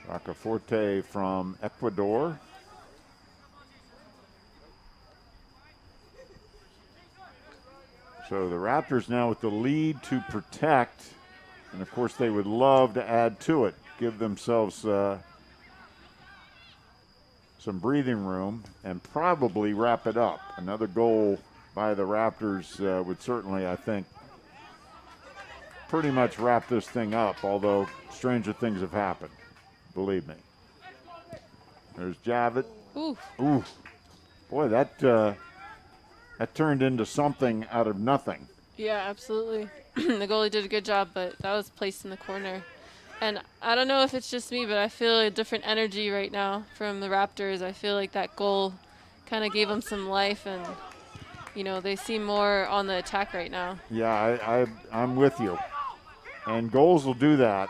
A: Roccaforte from Ecuador. So the Raptors now with the lead to protect, and of course they would love to add to it, give themselves some breathing room, and probably wrap it up. Another goal by the Raptors would certainly, I think, pretty much wrap this thing up, although stranger things have happened, believe me. There's Javit.
B: Ooh.
A: Ooh. Boy, that turned into something out of nothing.
B: Yeah, absolutely. The goalie did a good job, but that was placed in the corner. And I don't know if it's just me, but I feel a different energy right now from the Raptors. I feel like that goal kind of gave them some life, and, you know, they seem more on the attack right now.
A: Yeah, I'm with you. And goals will do that.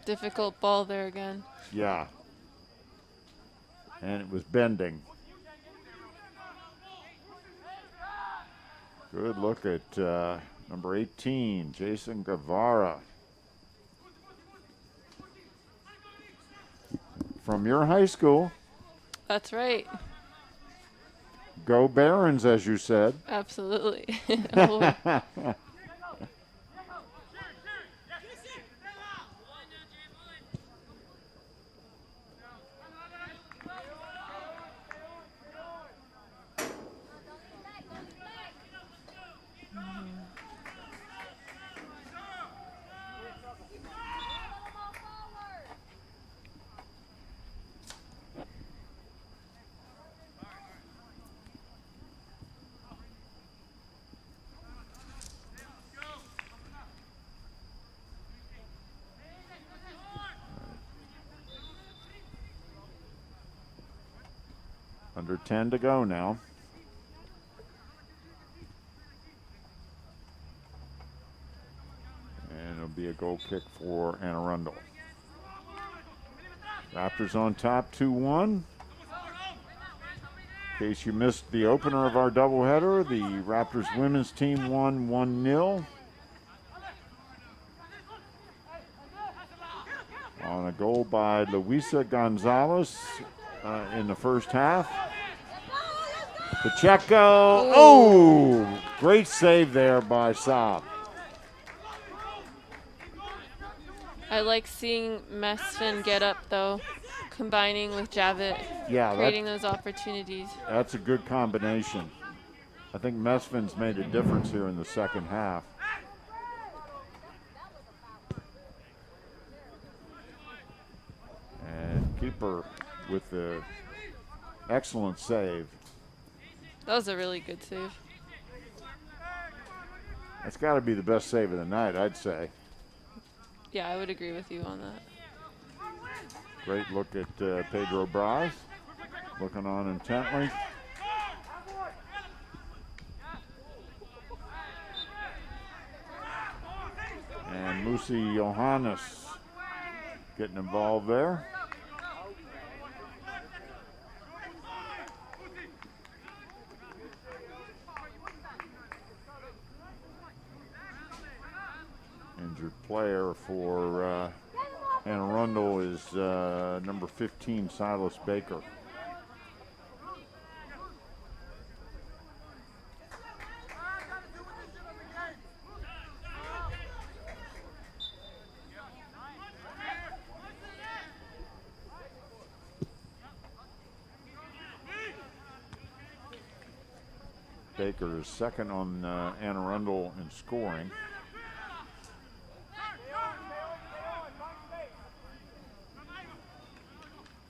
B: Difficult ball there again.
A: Yeah. And it was bending. Good look at number 18, Jason Guevara. From your high school.
B: That's right.
A: Go Barons, as you said.
B: Absolutely.
A: Under 10 to go now. And it'll be a goal kick for Arundel. Raptors on top, 2-1. In case you missed the opener of our doubleheader, the Raptors women's team won 1-0 on a goal by Luisa Gonzalez in the first half. Pacheco, oh, great save there by Saab.
B: I like seeing Mesfin get up, though, combining with Javit, creating those opportunities.
A: That's a good combination. I think Mesfin's made a difference here in the second half. And keeper with the excellent save.
B: That was a really good save.
A: That's got to be the best save of the night, I'd say.
B: Yeah, I would agree with you on that.
A: Great look at Pedro Braz, looking on intently. And Musi Johannes getting involved there. Injured player for Arundel is number 15, Silas Baker. Baker is second on Anne Arundel in scoring.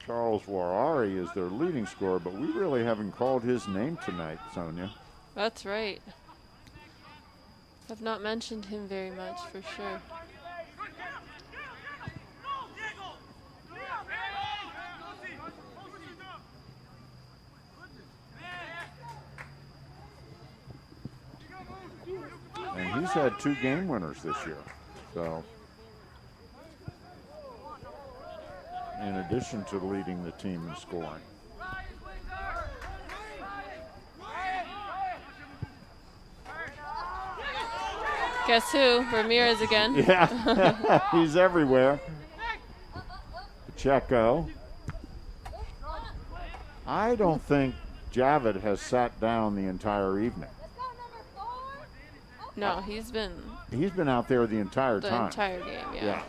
A: Charles Warari is their leading scorer, but we really haven't called his name tonight, Sonia.
B: That's right. I've not mentioned him very much, for sure.
A: And he's had 2 game winners this year, so in addition to leading the team in scoring.
B: Guess who? Ramirez again.
A: Yeah, he's everywhere. Pacheco. I don't think Javit has sat down the entire evening.
B: No, he's been
A: out there the entire time.
B: The entire game, yeah.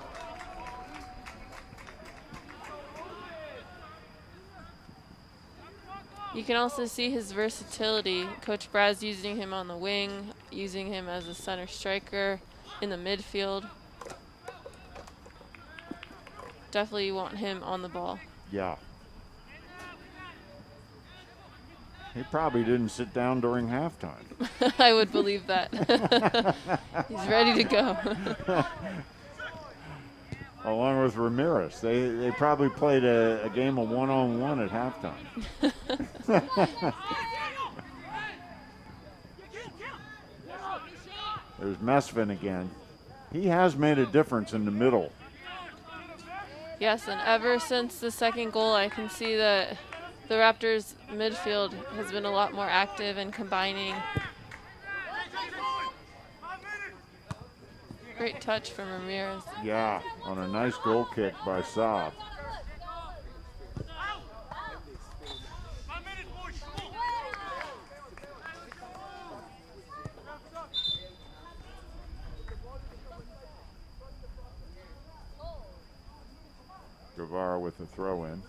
B: You can also see his versatility. Coach Braz using him on the wing, using him as a center striker in the midfield. Definitely want him on the ball.
A: Yeah. He probably didn't sit down during halftime.
B: I would believe that. He's ready to go.
A: Along with Ramirez. They probably played a game of one-on-one at halftime. There's Mesfin again. He has made a difference in the middle.
B: Yes, and ever since the second goal, I can see that the Raptors midfield has been a lot more active and combining. Great touch from Ramirez.
A: Yeah, on a nice goal kick by Saab. Guevara with the throw in.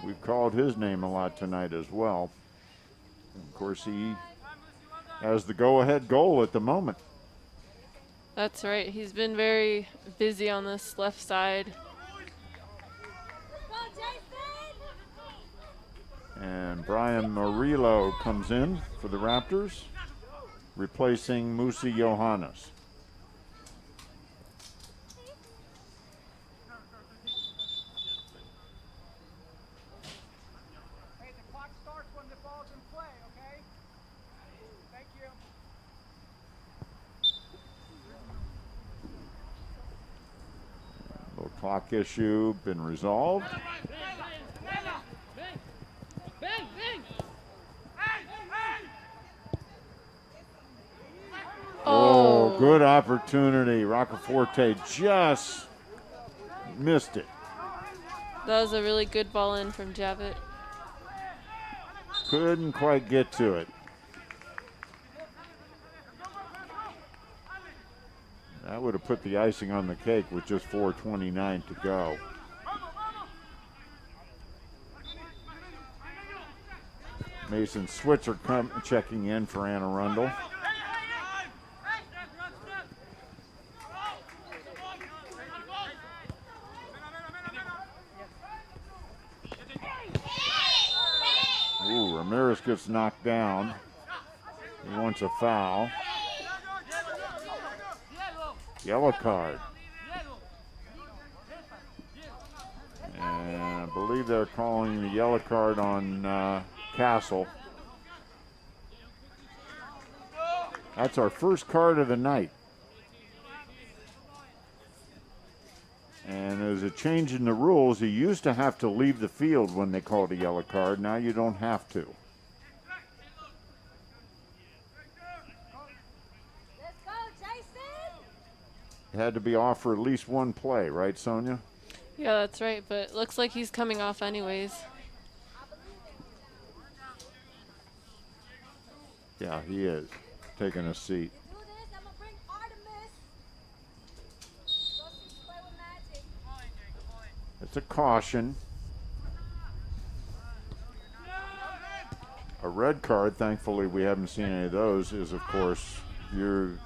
A: We've called his name a lot tonight as well. And of course, he has the go-ahead goal at the moment.
B: That's right. He's been very busy on this left side.
A: And Brian Murillo comes in for the Raptors, replacing Musi Johannes. Clock issue been resolved. Oh, good opportunity. Roccaforte just missed it.
B: That was a really good ball in from Javit.
A: Couldn't quite get to it. That would have put the icing on the cake with just 4:29 to go. Mason Switzer checking in for Anne Arundel. Ooh, Ramirez gets knocked down. He wants a foul. Yellow card. And I believe they're calling the yellow card on Castle. That's our first card of the night. And there's a change in the rules. You used to have to leave the field when they called a yellow card. Now you don't have to. It had to be off for at least one play, right, Sonia?
B: Yeah, that's right, but it looks like he's coming off anyways.
A: Yeah, he is. Taking a seat. It's a caution. A red card, thankfully we haven't seen any of those, is of course you're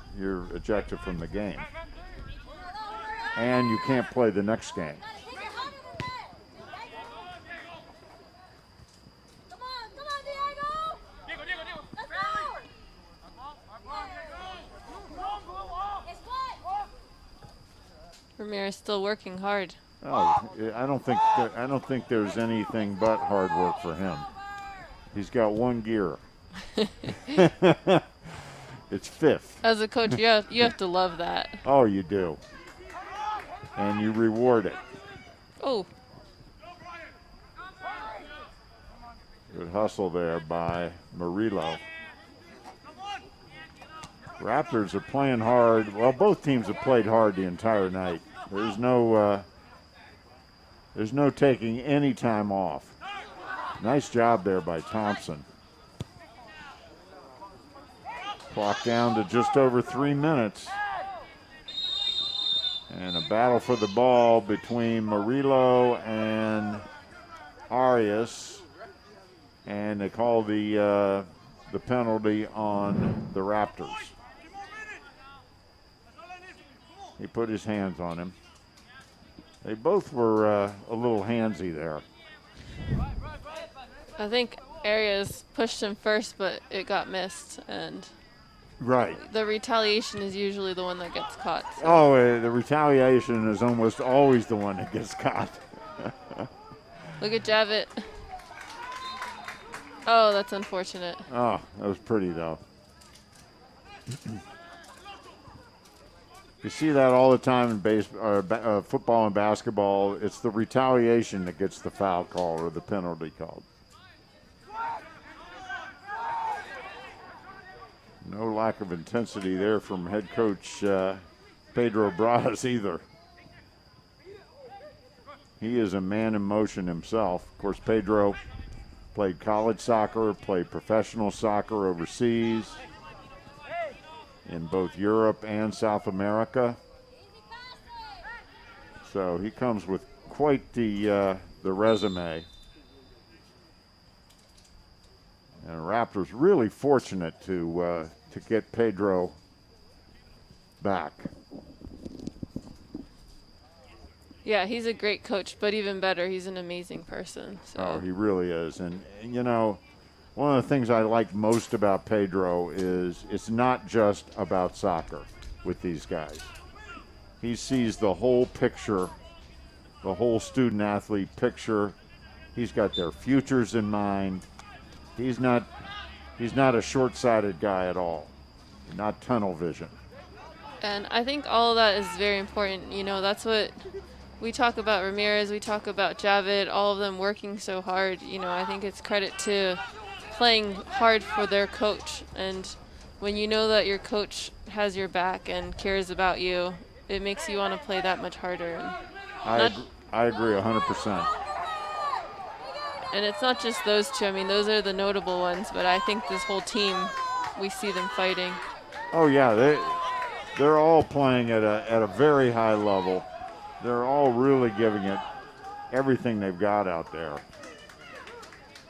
A: ejected from the game. And you can't play the next game.
B: Ramirez still working hard.
A: Oh, I don't think there's anything but hard work for him. He's got one gear. It's fifth.
B: As a coach, you have to love that.
A: Oh, you do. And you reward it.
B: Oh.
A: Good hustle there by Murillo. Raptors are playing hard. Well, both teams have played hard the entire night. There's no taking any time off. Nice job there by Thompson. Clock down to just over 3 minutes. And a battle for the ball between Murillo and Arias. And they call the penalty on the Raptors. He put his hands on him. They both were a little handsy there.
B: I think Arias pushed him first, but it got missed, and
A: right.
B: The retaliation is usually the one that gets caught. So.
A: Oh, the retaliation is almost always the one that gets caught.
B: Look at Javit. Oh, that's unfortunate.
A: Oh, that was pretty, though. You see that all the time in football and basketball. It's the retaliation that gets the foul call or the penalty called. No lack of intensity there from head coach Pedro Braz either. He is a man in motion himself. Of course, Pedro played college soccer, played professional soccer overseas in both Europe and South America. So he comes with quite the resume. And Raptors really fortunate to get Pedro back.
B: Yeah, he's a great coach, but even better, he's an amazing person. So.
A: Oh, he really is. And, you know, one of the things I like most about Pedro is it's not just about soccer with these guys. He sees the whole picture, the whole student-athlete picture. He's got their futures in mind. He's not a short-sighted guy at all, not tunnel vision.
B: And I think all of that is very important. You know, that's what we talk about Ramirez, we talk about Javid, all of them working so hard. You know, I think it's credit to playing hard for their coach. And when you know that your coach has your back and cares about you, it makes you want to play that much harder. And
A: I agree 100%.
B: And it's not just those two. I mean, those are the notable ones, but I think this whole team, we see them fighting.
A: Oh yeah, they're all playing at a very high level. They're all really giving it everything they've got out there.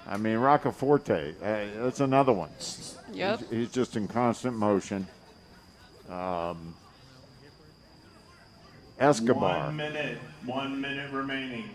A: I mean, Roccaforte, that's another one.
B: Yep.
A: He's just in constant motion. Escobar.
N: 1 minute remaining.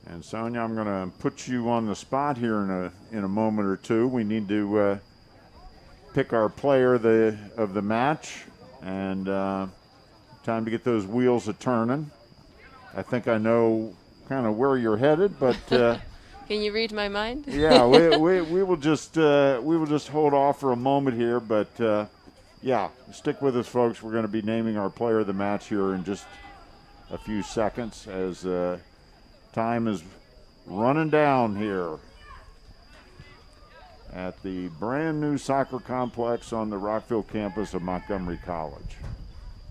A: And Sonia, I'm going to put you on the spot here in a moment or two. We need to pick our player of the match, and time to get those wheels a turning. I think I know kind of where you're headed, but
B: can you read my mind?
A: yeah, we will just hold off for a moment here, but yeah, stick with us, folks. We're going to be naming our player of the match here in just a few seconds as time is running down here at the brand new soccer complex on the Rockville campus of Montgomery College.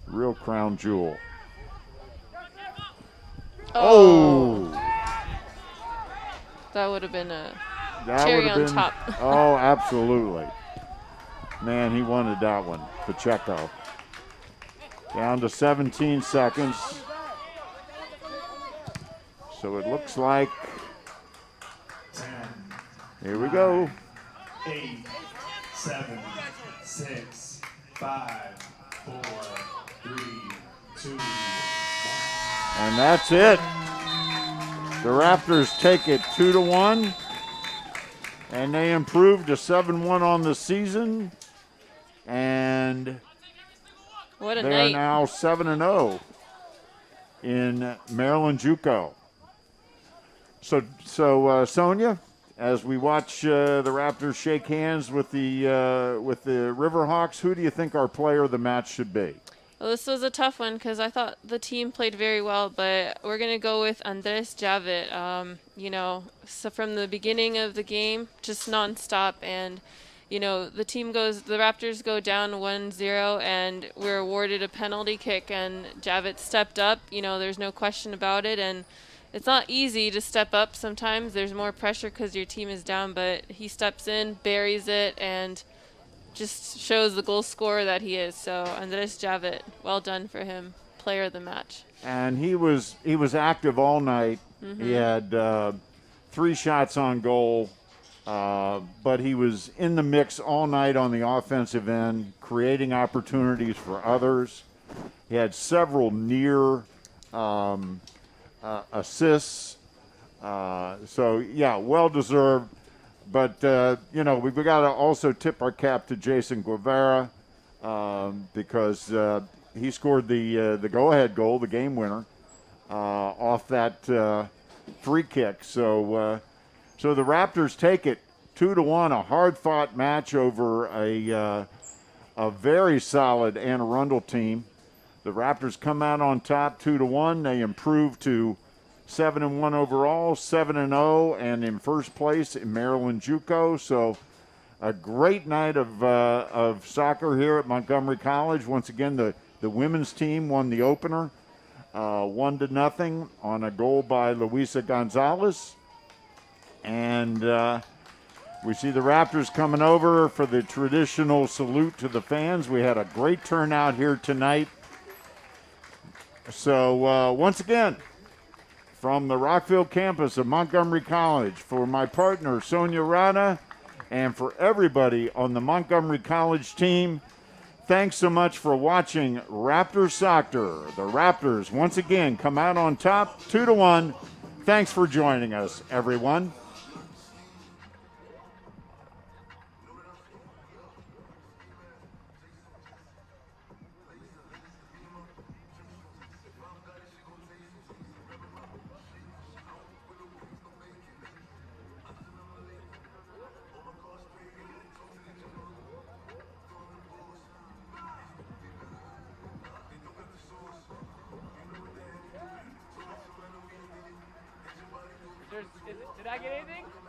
A: Real crown jewel. Oh!
B: That would have been a
A: That
B: cherry
A: would have
B: on
A: been,
B: top.
A: Oh, absolutely. Man, he wanted that one, Pacheco. Down to 17 seconds. So it looks like,
N: 10,
A: here we go.
N: 8, 7, 6, 5, 4, 3, 2, 1.
A: And that's it. The Raptors take it 2-1, and they improve to 7-1 on the season, and
B: what a
A: they
B: night.
A: are now 7-0 in Maryland JUCO. So Sonia, as we watch the Raptors shake hands with the Riverhawks, who do you think our player of the match should be?
B: Well, this was a tough one because I thought the team played very well, but we're going to go with Andres Javid. You know, so from the beginning of the game, just nonstop, and you know, the Raptors go down 1-0, and we're awarded a penalty kick, and Javid stepped up. You know, there's no question about it, and it's not easy to step up sometimes. There's more pressure because your team is down, but he steps in, buries it, and just shows the goal scorer that he is. So Andres Javid, well done for him, player of the match.
A: And he was active all night.
B: Mhm.
A: He had 3 shots on goal, but he was in the mix all night on the offensive end, creating opportunities for others. He had several near assists. So yeah, well deserved. But you know, we've got to also tip our cap to Jason Guevara because he scored the go-ahead goal, the game winner, off that free kick. So so the Raptors take it 2-1, a hard-fought match over a very solid Anne Arundel team. The Raptors come out on top 2-1. They improve to 7-1 overall, 7-0, and in first place in Maryland JUCO. So a great night of soccer here at Montgomery College. Once again, the women's team won the opener 1-0 on a goal by Luisa Gonzalez. And we see the Raptors coming over for the traditional salute to the fans. We had a great turnout here tonight. So once again, from the Rockville campus of Montgomery College, for my partner Sonia Rada, and for everybody on the Montgomery College team, thanks so much for watching Raptors Soccer. The Raptors once again come out on top 2-1. Thanks for joining us, everyone.
D: Did I get anything?